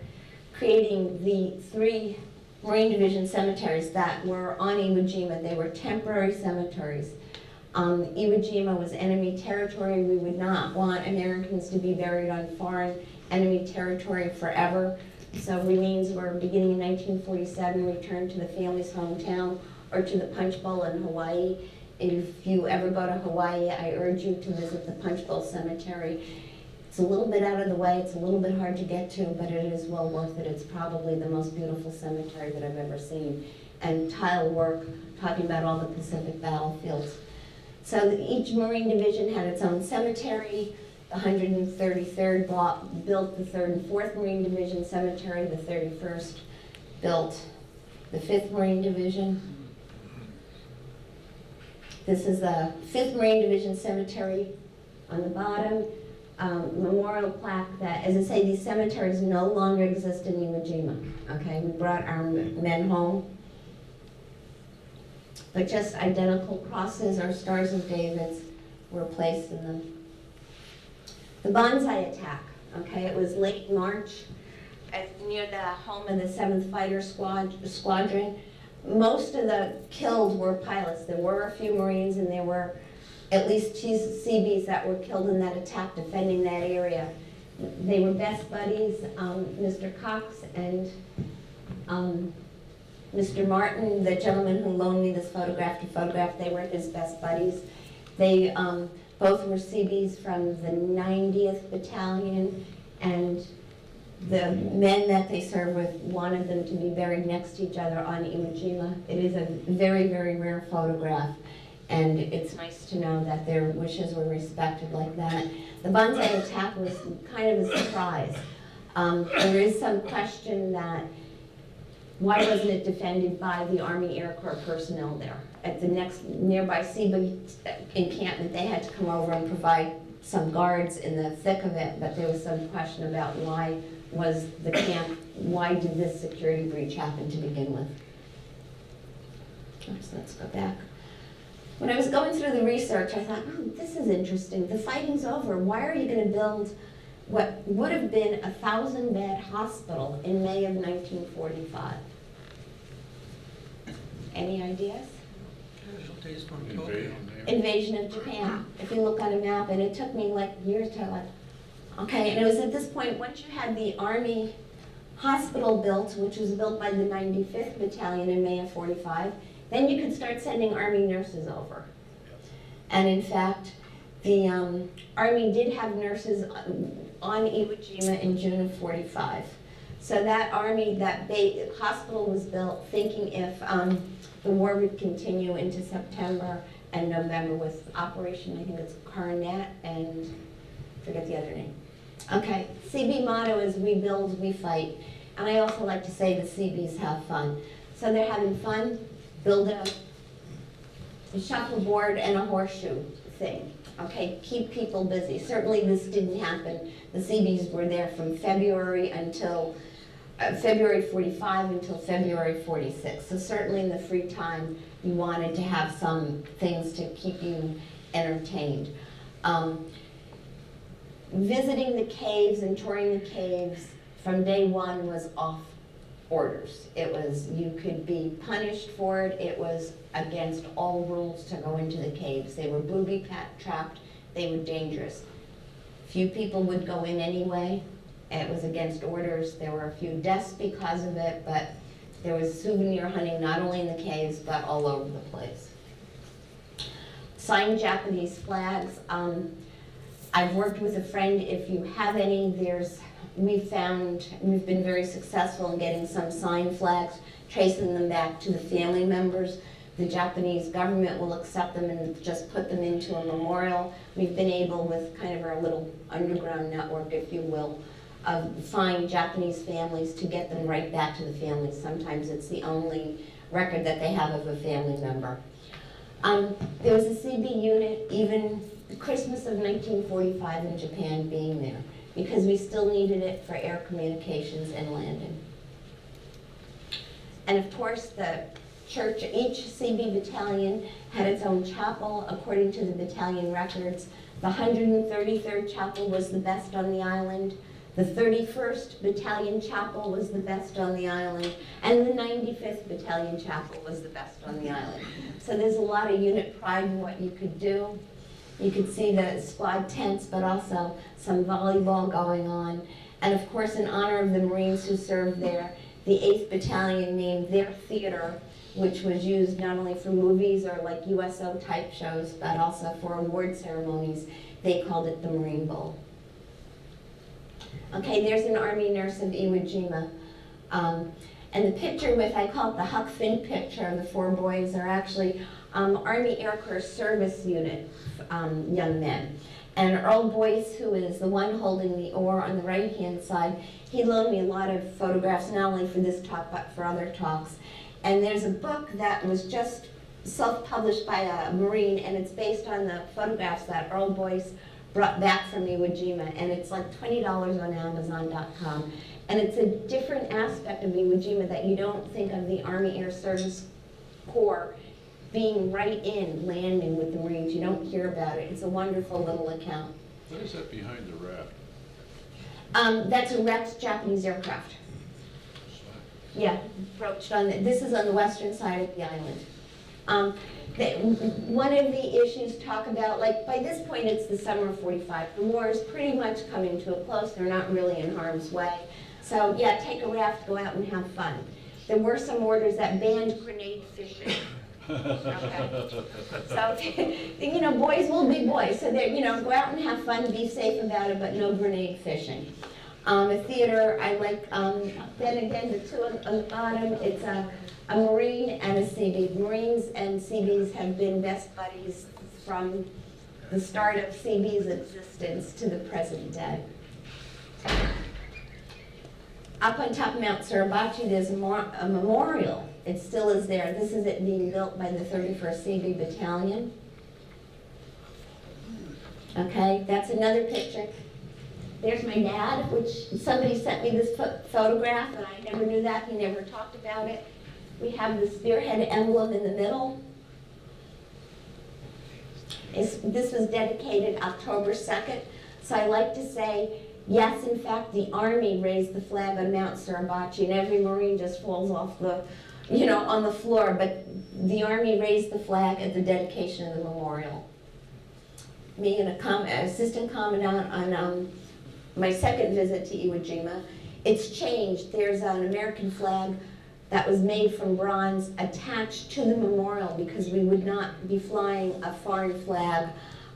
D: creating the 3 Marine Division cemeteries that were on Iwo Jima. They were temporary cemeteries. Iwo Jima was enemy territory. We would not want Americans to be buried on foreign enemy territory forever. So remains were, beginning in 1947, returned to the family's hometown or to the Punch Bowl in Hawaii. If you ever go to Hawaii, I urge you to visit the Punch Bowl Cemetery. It's a little bit out of the way, it's a little bit hard to get to, but it is well worth it. It's probably the most beautiful cemetery that I've ever seen. And tile work, talking about all the Pacific battlefields. So each Marine Division had its own cemetery. The 133rd built the 3rd and 4th Marine Division Cemetery. The 31st built the 5th Marine Division. This is the 5th Marine Division Cemetery on the bottom. Memorial plaque that, as I say, these cemeteries no longer exist in Iwo Jima. Okay, we brought our men home. But just identical crosses or Stars of Davids were placed in them. The Banzai attack, okay, it was late March near the home of the 7th Fighter Squadron. Most of the killed were pilots. There were a few Marines, and there were at least 2 Seabees that were killed in that attack defending that area. They were best buddies, Mr. Cox and Mr. Martin, the gentleman who loaned me this photograph to photograph, they were his best buddies. They both were Seabees from the 90th Battalion, and the men that they served with wanted them to be buried next to each other on Iwo Jima. It is a very, very rare photograph, and it's nice to know that their wishes were respected like that. The Banzai attack was kind of a surprise. There is some question that why wasn't it defended by the Army Air Corps personnel there? At the next nearby Seabees encampment, they had to come over and provide some guards in the thick of it, but there was some question about why was the camp, why did this security breach happen to begin with? So let's go back. When I was going through the research, I thought, oh, this is interesting. The fighting's over. Why are you going to build what would have been a 1,000-bed hospital in May of 1945? Any ideas? Invasion of Japan. If you look on a map, and it took me like years to like, okay, and it was at this point, once you had the Army hospital built, which was built by the 95th Battalion in May of 45, then you could start sending Army nurses over. And in fact, the Army did have nurses on Iwo Jima in June of 45. So that Army, that hospital was built thinking if the war would continue into September and November with Operation, I think it's Coronet, and I forget the other name. Okay, Seabee motto is we build, we fight. And I also like to say the Seabees have fun. So they're having fun, build a shuffleboard and a horseshoe thing. Okay, keep people busy. Certainly this didn't happen. The Seabees were there from February until February 45 until February 46. So certainly in the free time, you wanted to have some things to keep you entertained. Visiting the caves and touring the caves from day one was off orders. It was, you could be punished for it. It was against all rules to go into the caves. They were booby-trapped, they were dangerous. Few people would go in anyway. It was against orders. There were a few deaths because of it, but there was souvenir hunting not only in the caves, but all over the place. Signed Japanese flags. I've worked with a friend. If you have any, we've been very successful in getting some signed flags, tracing them back to the family members. The Japanese government will accept them and just put them into a memorial. We've been able, with kind of our little underground network, if you will, of find Japanese families to get them right back to the families. Sometimes it's the only record that they have of a family member. There was a CB unit, even Christmas of 1945 in Japan being there, because we still needed it for air communications and landing. And of course, the church, each CB battalion had its own chapel according to the battalion records. The 133rd chapel was the best on the island. The 31st Battalion Chapel was the best on the island, and the 95th Battalion Chapel was the best on the island. So there's a lot of unit pride in what you could do. You could see the squad tents, but also some volleyball going on. And of course, in honor of the Marines who served there, the 8th Battalion named their theater, which was used not only for movies or like USO type shows, but also for award ceremonies. They called it the Marine Bowl. Okay, there's an Army nurse of Iwo Jima. And the picture with, I call it the Huck Finn picture of the 4 boys, are actually Army Air Corps Service Unit young men. And Earl Boyce, who is the one holding the oar on the right-hand side, he loaned me a lot of photographs, not only for this talk, but for other talks. And there's a book that was just self-published by a Marine, and it's based on the photographs that Earl Boyce brought back from Iwo Jima, and it's like $20 on Amazon.com. And it's a different aspect of Iwo Jima that you don't think of the Army Air Service Corps being right in, landing with the Marines. You don't hear about it. It's a wonderful little account.
F: What is that behind the raft?
D: That's a wrecked Japanese aircraft. Yeah, broached on this is on the western side of the island. One of the issues talk about, like by this point it's the summer of 45. The war is pretty much coming to a close. They're not really in harm's way. So yeah, take a raft, go out and have fun. There were some orders that banned grenade fishing. Okay. So, you know, boys will be boys. So they're, you know, go out and have fun, be safe about it, but no grenade fishing. A theater, I like, then again, the two on the bottom, it's a Marine and a Seabee. Marines and Seabees have been best buddies from the start of Seabees' existence to the present day. Up on top of Mount Suribachi, there's a memorial. It still is there. This is it being built by the 31st Seabee Battalion. Okay, that's another picture. There's my dad, which somebody sent me this photograph, and I never knew that. He never talked about it. We have the spearhead emblem in the middle. This was dedicated October 2nd. So I like to say, yes, in fact, the Army raised the flag on Mount Suribachi, and every Marine just falls off the, you know, on the floor. But the Army raised the flag at the dedication of the memorial. Me and an assistant commandant on my second visit to Iwo Jima, it's changed. There's an American flag that was made from bronze attached to the memorial because we would not be flying a foreign flag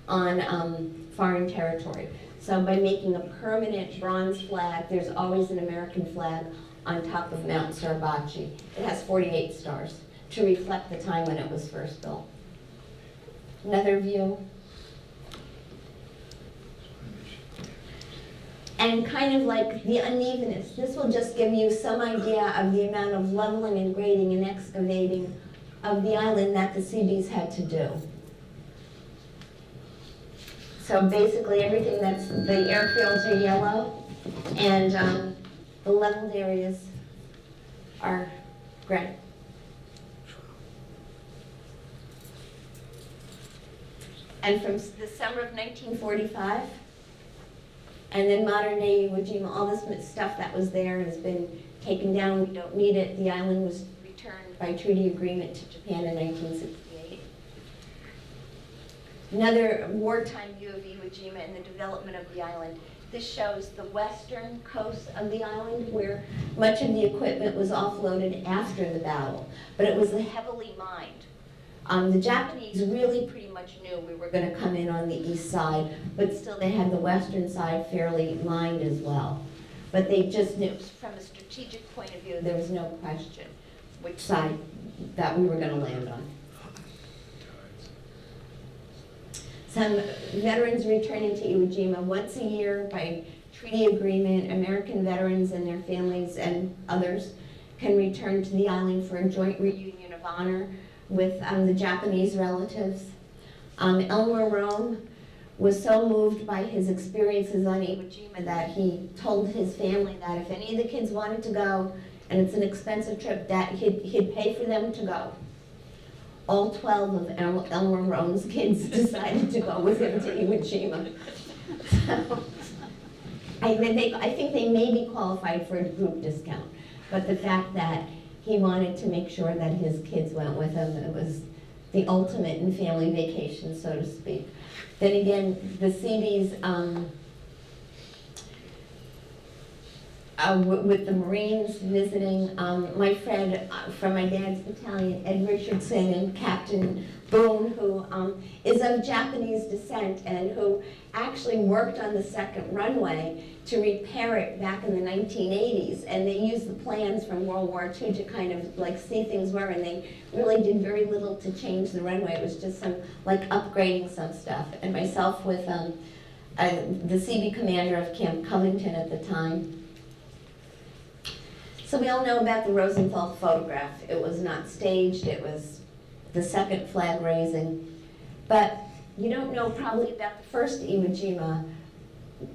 D: on foreign territory. So by making a permanent bronze flag, there's always an American flag on top of Mount Suribachi. It has 48 stars to reflect the time when it was first built. Another view. And kind of like the unevenness. This will just give you some idea of the amount of leveling and grading and excavating of the island that the Seabees had to do. So basically everything that's, the airfields are yellow, and the leveled areas are gray. And from the summer of 1945 And then modern day Iwo Jima, all this stuff that was there has been taken down. We don't need it. The island was returned by treaty agreement to Japan in 1968. Another wartime view of Iwo Jima and the development of the island. This shows the western coast of the island where much of the equipment was offloaded after the battle, but it was heavily mined. The Japanese really pretty much knew we were going to come in on the east side, but still they had the western side fairly mined as well. But they just knew, from a strategic point of view, there was no question which side that we were going to land on. Some veterans returning to Iwo Jima once a year by treaty agreement. American veterans and their families and others can return to the island for a joint reunion of honor with the Japanese relatives. Elmer Rome was so moved by his experiences on Iwo Jima that he told his family that if any of the kids wanted to go, and it's an expensive trip, that he'd pay for them to go. All 12 of Elmer Rome's kids decided to go with him to Iwo Jima. So, I think they may be qualified for a group discount, but the fact that he wanted to make sure that his kids went with him, it was the ultimate in family vacation, so to speak. Then again, the Seabees, with the Marines visiting, my friend from my dad's battalion, Ed Richardson, and Captain Boone, who is of Japanese descent and who actually worked on the second runway to repair it back in the 1980s. And they used the plans from World War II to kind of like see things were, and they really did very little to change the runway. It was just some like upgrading some stuff. And myself with the CB commander of Camp Covington at the time. So we all know about the Rosenthal photograph. It was not staged, it was the second flag raising. But you don't know probably about the first Iwo Jima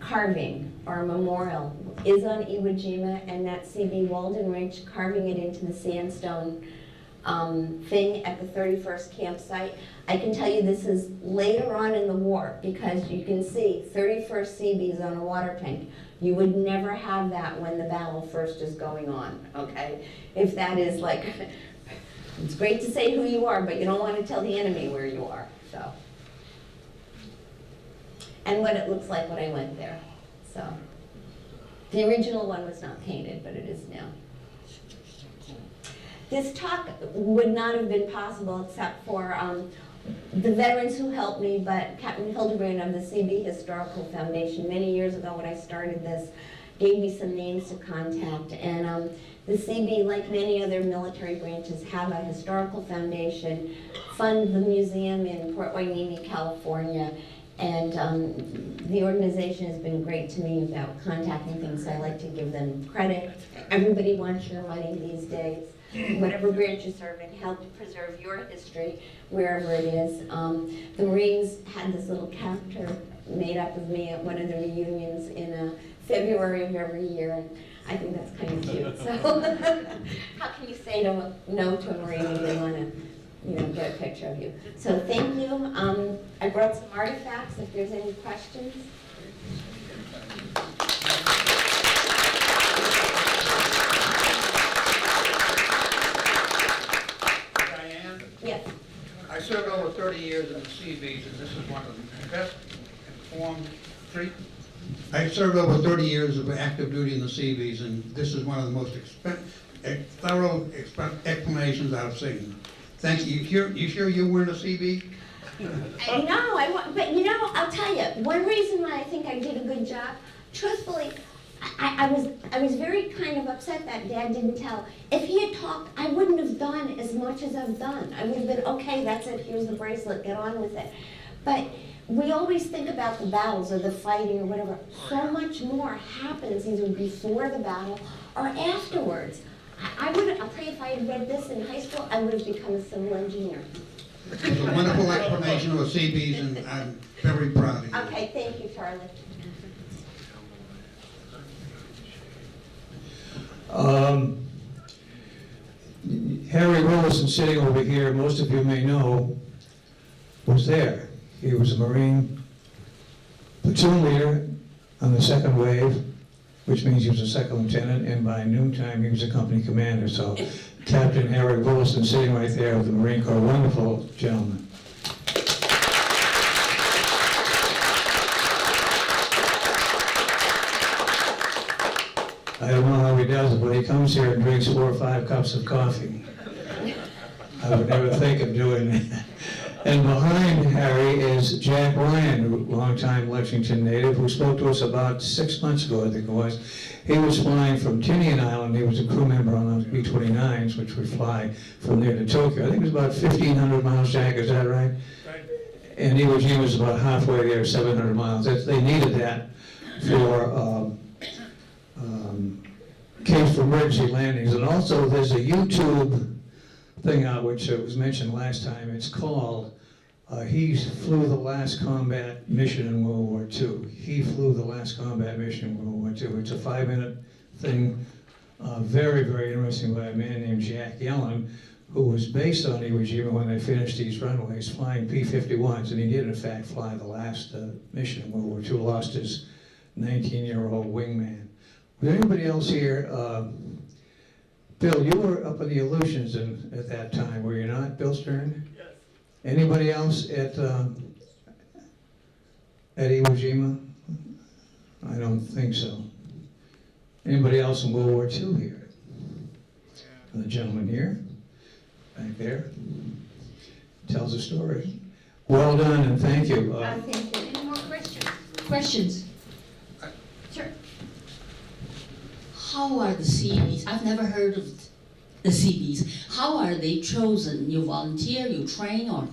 D: carving or memorial is on Iwo Jima, and that CB Walden Ridge carving it into the sandstone thing at the 31st campsite. I can tell you this is later on in the war because you can see 31st Seabees on a water tank. You would never have that when the battle first is going on, okay? If that is like, it's great to say who you are, but you don't want to tell the enemy where you are, so. And what it looks like when I went there, so. The original one was not painted, but it is now. This talk would not have been possible except for the veterans who helped me, but Captain Hildebrand of the CB Historical Foundation many years ago when I started this gave me some names to contact. And the CB, like many other military branches, have a historical foundation, fund the museum in Port Hueneme, California, and the organization has been great to me about contacting things. I like to give them credit. Everybody wants your money these days. Whatever branch you serve in, help to preserve your history wherever it is. The Marines had this little character made up of me at one of the reunions in February of every year, and I think that's kind of cute. So how can you say no to a Marine when they want to, get a picture of you? So thank you. I brought some artifacts if there's any questions.
B: Diane,
D: Yes.
B: I served over 30 years in the Seabees, and this is one of the best informed I served over 30 years of active duty in the Seabees, and this is one of the most thorough explanations I've seen. Thank you. You sure you weren't a Seabee?
D: No, but I'll tell you, one reason why I think I did a good job, truthfully, I was very kind of upset that Dad didn't tell. If he had talked, I wouldn't have done as much as I've done. I would have been, okay, that's it, here's the bracelet, get on with it. But we always think about the battles or the fighting or whatever. So much more happens either before the battle or afterwards. I'll tell you, if I had read this in high school, I would have become a civil engineer.
B: It's a wonderful explanation of the Seabees, and I'm very proud of you.
D: Okay, thank you, Charlie.
E: Harry Willison, sitting over here, most of you may know, was there. He was a Marine platoon leader on the second wave, which means he was a second lieutenant, and by noontime he was a company commander. So Captain Harry Willison sitting right there of the Marine Corps, wonderful gentleman. I don't know how he does it, but he comes here and drinks 4 or 5 cups of coffee. I would never think of doing that. And behind Harry is Jack Ryan, a longtime Lexington native, who spoke to us about 6 months ago, I think it was. He was flying from Tinian Island. He was a crew member on those B-29s, which would fly from there to Tokyo. I think it was about 1,500 miles, Jack, is that right? Right. And Iwo Jima was about halfway there, 700 miles. They needed that for case for emergency landings. And also there's a YouTube thing out which was mentioned last time. It's called He Flew the Last Combat Mission in World War II. He flew the last combat mission in World War II. It's a 5-minute thing, very, very interesting, by a man named Jack Yellen, who was based on Iwo Jima when they finished these runways, flying P-51s, and he did in fact fly the last mission in World War II, lost his 19-year-old wingman. Was anybody else here? Bill, you were up in the Aleutians at that time, were you not, Bill Stern? Yes. Anybody else at Iwo Jima? I don't think so. Anybody else in World War II here? The gentleman here, back there, tells a story. Well done, and thank you.
D: Thank you.
A: Any more questions? Questions?
D: Sure.
G: How are the Seabees? I've never heard of the Seabees. How are they chosen? You volunteer, you train, or?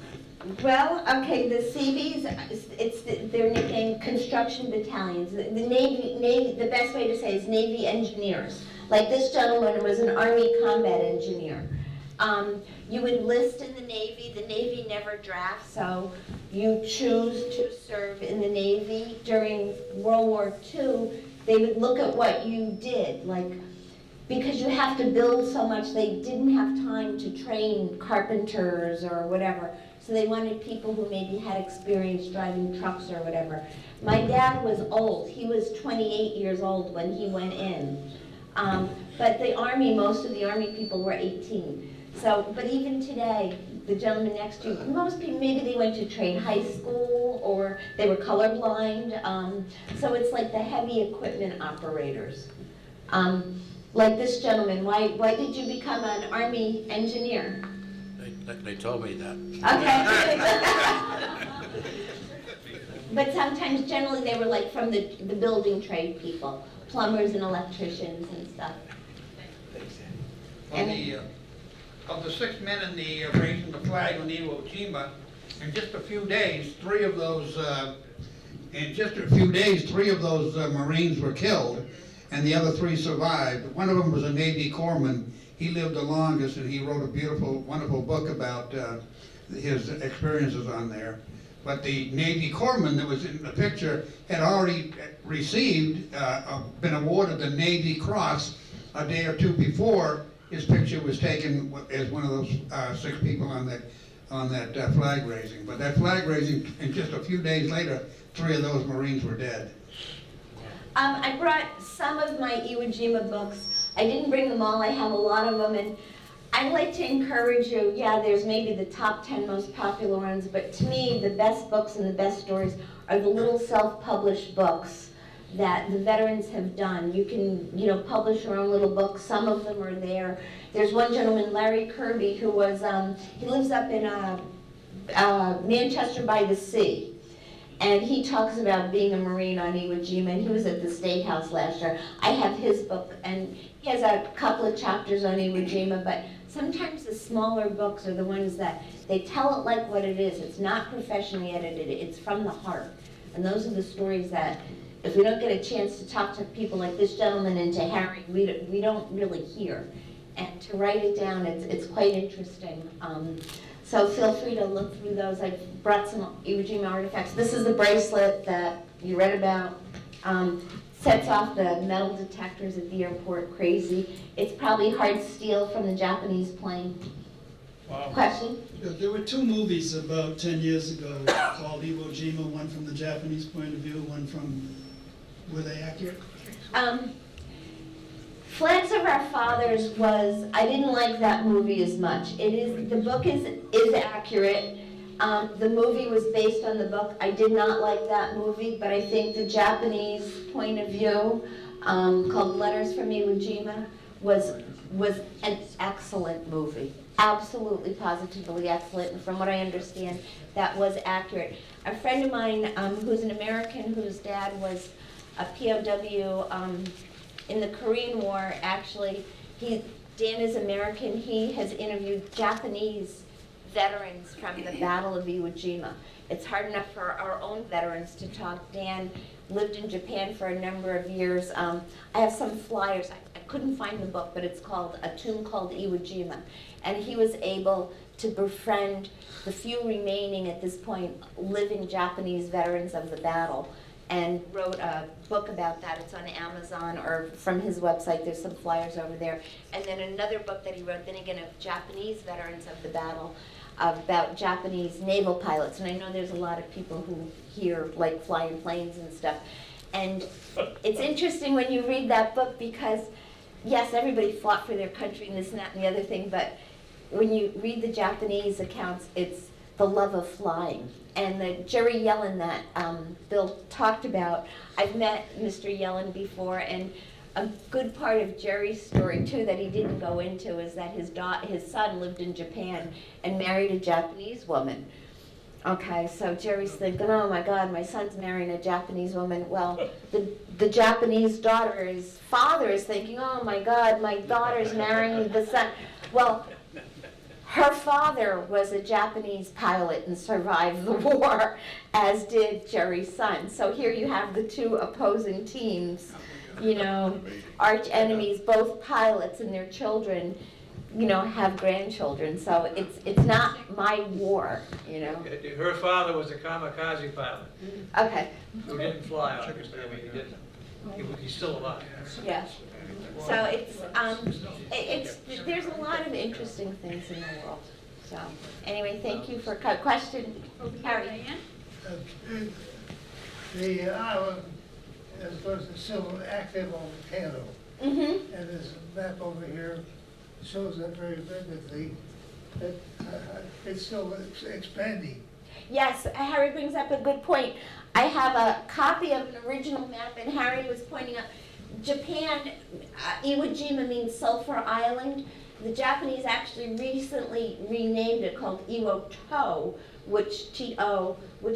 D: Well, okay, the Seabees, they're nicknamed construction battalions. The Navy, the best way to say is Navy engineers. Like this gentleman was an Army combat engineer. You enlist in the Navy never drafts, so you choose to serve in the Navy. During World War II, they would look at what you did, like, because you have to build so much, they didn't have time to train carpenters or whatever. So they wanted people who maybe had experience driving trucks or whatever. My dad was old. He was 28 years old when he went in. But the Army, most of the Army people were 18. So, but even today, the gentleman next to you, most people, maybe they went to trade high school or they were colorblind. So it's like the heavy equipment operators. Like this gentleman, why did you become an Army engineer?
H: They told me that.
D: Okay. But sometimes, generally, they were like from the building trade people, plumbers and electricians and stuff.
B: Of the 6 men in the raising the flag on Iwo Jima, in just a few days, 3 of those Marines were killed, and the other 3 survived. One of them was a Navy corpsman. He lived the longest, and he wrote a beautiful, wonderful book about his experiences on there. But the Navy corpsman that was in the picture had already received, been awarded the Navy Cross a day or 2 before his picture was taken as one of those 6 people on that flag raising. But that flag raising, and just a few days later, 3 of those Marines were dead.
D: I brought some of my Iwo Jima books. I didn't bring them all. I have a lot of them, and I'd like to encourage you. Yeah, there's maybe the top 10 most popular ones, but to me, the best books and the best stories are the little self-published books that the veterans have done. You can, publish your own little books. Some of them are there. There's one gentleman, Larry Kirby, who was, he lives up in Manchester by the Sea. And he talks about being a Marine on Iwo Jima, and he was at the State House last year. I have his book, and he has a couple of chapters on Iwo Jima, but sometimes the smaller books are the ones that they tell it like what it is. It's not professionally edited, it's from the heart. And those are the stories that, if we don't get a chance to talk to people like this gentleman and to Harry, we don't really hear. And to write it down, it's quite interesting. So feel free to look through those. I've brought some Iwo Jima artifacts. This is the bracelet that you read about. Sets off the metal detectors at the airport. Crazy. It's probably hard steel from the Japanese plane.
C: Wow.
D: Question?
C: There were 2 movies about 10 years ago called Iwo Jima, one from the Japanese point of view, one from Were they accurate?
D: Flags of Our Fathers was, I didn't like that movie as much. The book is accurate. The movie was based on the book. I did not like that movie, but I think the Japanese point of view, called Letters from Iwo Jima, was an excellent movie. Absolutely, positively excellent, and from what I understand, that was accurate. A friend of mine, who's an American, whose dad was a POW in the Korean War, actually, Dan is American, he has interviewed Japanese veterans from the Battle of Iwo Jima. It's hard enough for our own veterans to talk. Dan lived in Japan for a number of years. I have some flyers. I couldn't find the book, but it's called A Tomb Called Iwo Jima. And he was able to befriend the few remaining, at this point, living Japanese veterans of the battle, and wrote a book about that. It's on Amazon, or from his website, there's some flyers over there. And then another book that he wrote, then again, of Japanese veterans of the battle, about Japanese naval pilots. And I know there's a lot of people who here like flying planes and stuff. And it's interesting when you read that book, because yes, everybody fought for their country and this and that and the other thing, but when you read the Japanese accounts, it's the love of flying. And the Jerry Yellen that Bill talked about, I've met Mr. Yellen before, and a good part of Jerry's story too that he didn't go into is that his son lived in Japan and married a Japanese woman. Okay, so Jerry's thinking, oh my God, my son's marrying a Japanese woman. Well, the Japanese daughter's father is thinking, oh my God, my daughter's marrying the son. Well, her father was a Japanese pilot and survived the war, as did Jerry's son. So here you have the two opposing teams, you know, arch enemies, both pilots, and their children, you know, have grandchildren. So it's not my war, you know.
E: Her father was a kamikaze pilot
D: Okay,
E: who didn't fly, obviously. I mean, he didn't. He's still alive.
D: yeah. So it's there's a lot of interesting things in the world. So anyway, thank you for question, Harry.
I: The island is supposed to still active on volcano,
D: Mm-hmm.
I: and there's a map over here that shows that very vividly, that it's still expanding.
D: Yes, Harry brings up a good point. I have a copy of an original map, and Harry was pointing out, Japan, Iwo Jima means Sulphur Island. The Japanese actually recently renamed it, called Iwo To, which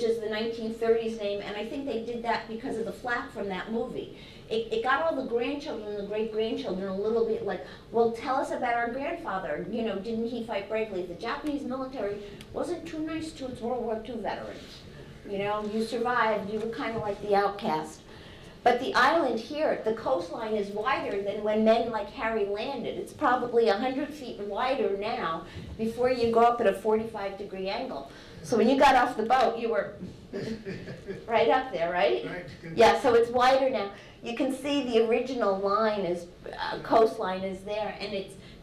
D: is the 1930s name, and I think they did that because of the flack from that movie. It got all the grandchildren and the great-grandchildren a little bit like, well, tell us about our grandfather. You know, didn't he fight bravely? The Japanese military wasn't too nice to its World War II veterans. You know, you survived, you were kind of like the outcast. But the island here, the coastline is wider than when men like Harry landed. It's probably 100 feet wider now before you go up at a 45-degree angle. So when you got off the boat, you were right up there, right?
I: Right.
D: Yeah, so it's wider now. You can see the original line is, coastline is there, and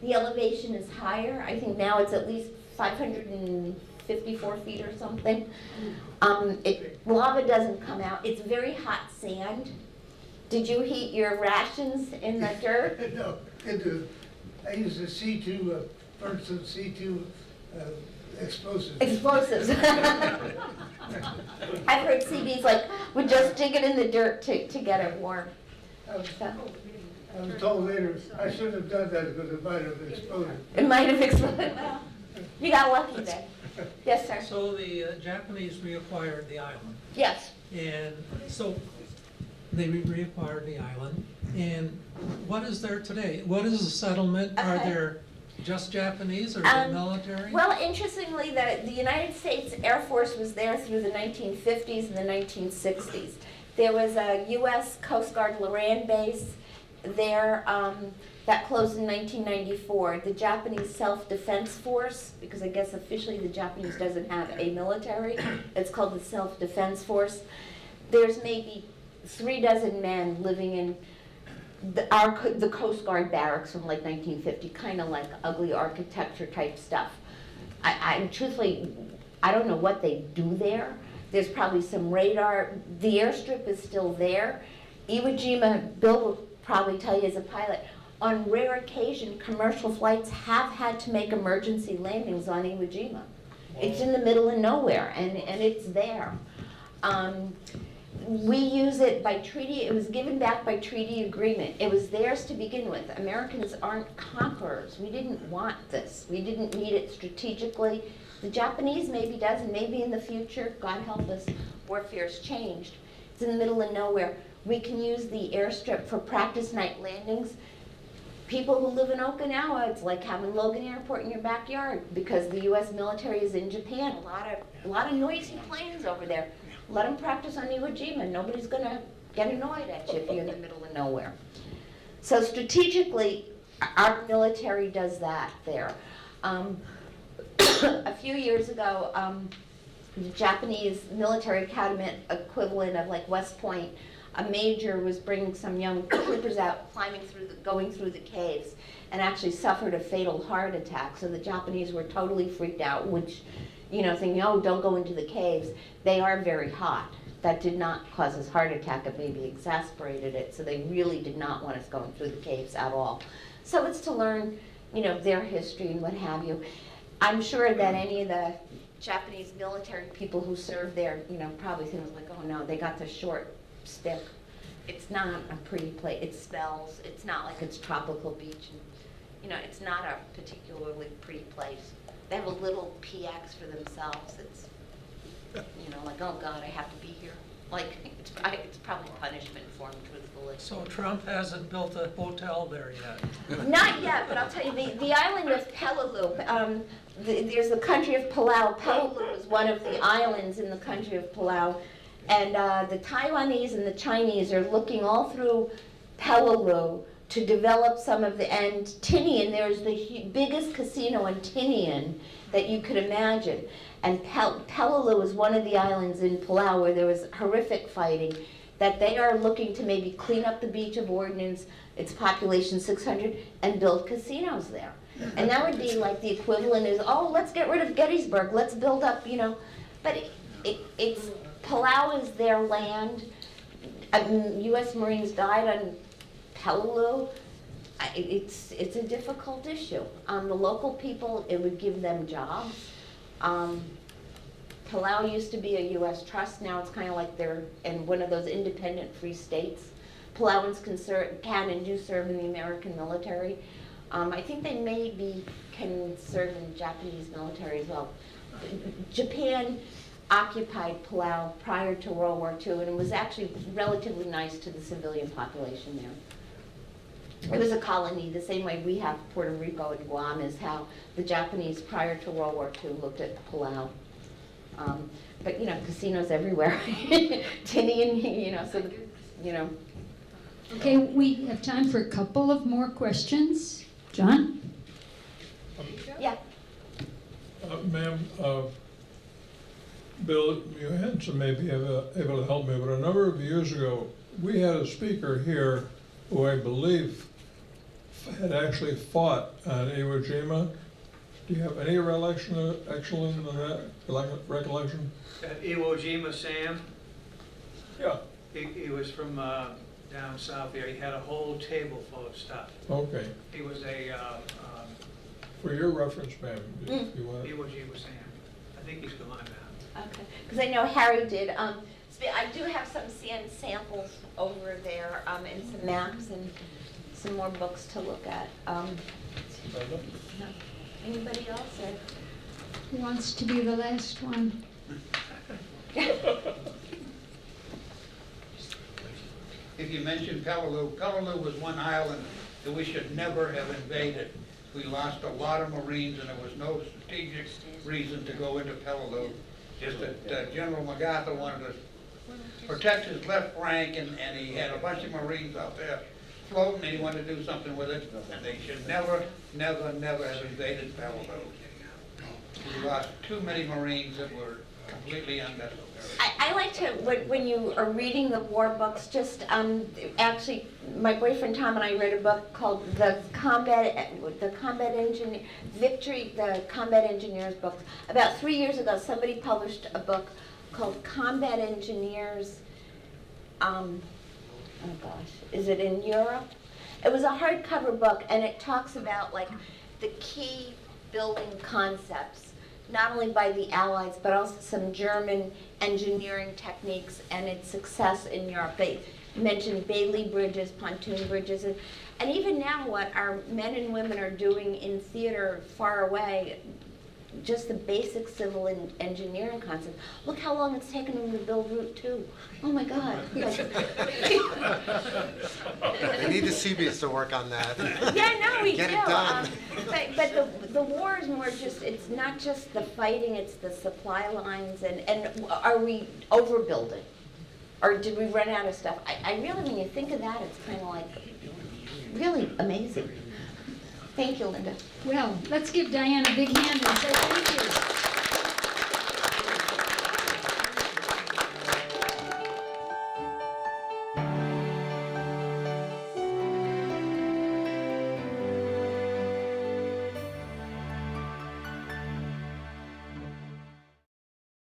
D: the elevation is higher. I think now it's at least 554 feet or something. Lava doesn't come out. It's very hot sand. Did you heat your rations in the dirt?
I: No, I used a C2, burnt some C2 explosives.
D: Explosives. I've heard Seabees would just dig it in the dirt to get it warm.
I: I was told later, I shouldn't have done that because it might have exploded.
D: It might have exploded. Well, you got lucky then. Yes, sir.
J: So the Japanese reacquired the island,
D: Yes.
J: and so they reacquired the island, and what is there today? What is the settlement? Are
D: Okay.
J: there just Japanese or is it military?
D: Well, interestingly, the United States Air Force was there through the 1950s and the 1960s. There was a U.S. Coast Guard Loran base there that closed in 1994. The Japanese Self-Defense Force, because I guess officially the Japanese doesn't have a military, it's called the Self-Defense Force. There's maybe 36 men living in the Coast Guard barracks from like 1950, kind of like ugly architecture type stuff. I truthfully, I don't know what they do there. There's probably some radar. The airstrip is still there, Iwo Jima, Bill will probably tell you as a pilot, on rare occasion, commercial flights have had to make emergency landings on Iwo Jima. It's in the middle of nowhere, and it's there. We use it by treaty. It was given back by treaty agreement. It was theirs to begin with. Americans aren't conquerors. We didn't want this. We didn't need it strategically. The Japanese maybe does, and maybe in the future, God help us, warfare's changed. It's in the middle of nowhere. We can use the airstrip for practice night landings. People who live in Okinawa, it's like having Logan Airport in your backyard because the U.S. military is in Japan. A lot of noisy planes over there. Let them practice on Iwo Jima. Nobody's going to get annoyed at you if you're in the middle of nowhere. So strategically, our military does that there. A few years ago, the Japanese military academy equivalent of like West Point, a major was bringing some young troopers out going through the caves and actually suffered a fatal heart attack. So the Japanese were totally freaked out, which, thinking, oh, don't go into the caves. They are very hot. That did not cause his heart attack. It maybe exasperated it. So they really did not want us going through the caves at all. So it's to learn, their history and what have you. I'm sure that any of the Japanese military people who served there, probably think like, oh no, they got the short stick. It's not a pretty place. It smells. It's not like it's tropical beach. And, it's not a particularly pretty place. They have a little PX for themselves. It's, like, oh God, I have to be here. Like, it's probably punishment for them, truthfully.
J: So Trump hasn't built a hotel there yet?
D: Not yet, but I'll tell you, the island of Peleliu, there's the country of Palau. Peleliu is one of the islands in the country of Palau. And the Taiwanese and the Chinese are looking all through Peleliu to develop some of the, and Tinian, there's the biggest casino in Tinian that you could imagine. And Peleliu is one of the islands in Palau where there was horrific fighting, that they are looking to maybe clean up the beach of ordnance, its population 600, and build casinos there. And that would be like the equivalent is, oh, let's get rid of Gettysburg, let's build up, but it's, Palau is their land. U.S. Marines died on Peleliu. It's a difficult issue. The local people, it would give them jobs. Palau used to be a U.S. trust. Now it's kind of like they're in one of those independent free states. Palauans can and do serve in the American military. I think they can serve in the Japanese military as well. Japan occupied Palau prior to World War II, and it was actually relatively nice to the civilian population there. It was a colony, the same way we have Puerto Rico and Guam, is how the Japanese prior to World War II looked at Palau. But casinos everywhere. Tinian, so
A: Okay, we have time for a couple of more questions. John?
D: Yeah.
F: Ma'am, Bill, you may be able to help me, but a number of years ago, we had a speaker here who I believe had actually fought on Iwo Jima. Do you have any recollection of that?
E: At Iwo Jima, Sam?
F: Yeah.
E: He was from down south here. He had a whole table full of stuff.
F: Okay.
E: He was a
F: For your reference, ma'am, if you want.
E: Iwo Jima, Sam. I think he's gone now.
D: Okay, because I know Harry did. I do have some sand samples over there, and some maps and some more books to look at. Anybody else? Or?
A: Who wants to be the last one?
B: If you mentioned Peleliu was one island that we should never have invaded. We lost a lot of Marines, and there was no strategic reason to go into Peleliu. Just that General MacArthur wanted to protect his left flank, and he had a bunch of Marines out there floating, and he wanted to do something with it. And they should never have invaded Peleliu. We lost too many Marines that were completely unnecessary.
D: I like to, when you are reading the war books, just actually, my boyfriend Tom and I read a book called The Combat Engineers book. About 3 years ago, somebody published a book called Combat Engineers. oh gosh, is it in Europe? It was a hardcover book, and it talks about like the key building concepts, not only by the Allies, but also some German engineering techniques and its success in Europe. They mentioned Bailey bridges, pontoon bridges, and even now what our men and women are doing in theater far away, just the basic civil engineering concept. Look how long it's taken them to build Route 2. Oh my God.
K: We need the Seabees to work on that.
D: Yeah, no, we
K: Get
D: do.
K: it done.
D: But the war is more just, it's not just the fighting, it's the supply lines, and are we overbuilding? Or did we run out of stuff? I really, when you think of that, it's kind of like really amazing. Thank you, Linda.
A: Well, let's give Diane a big hand and say thank you.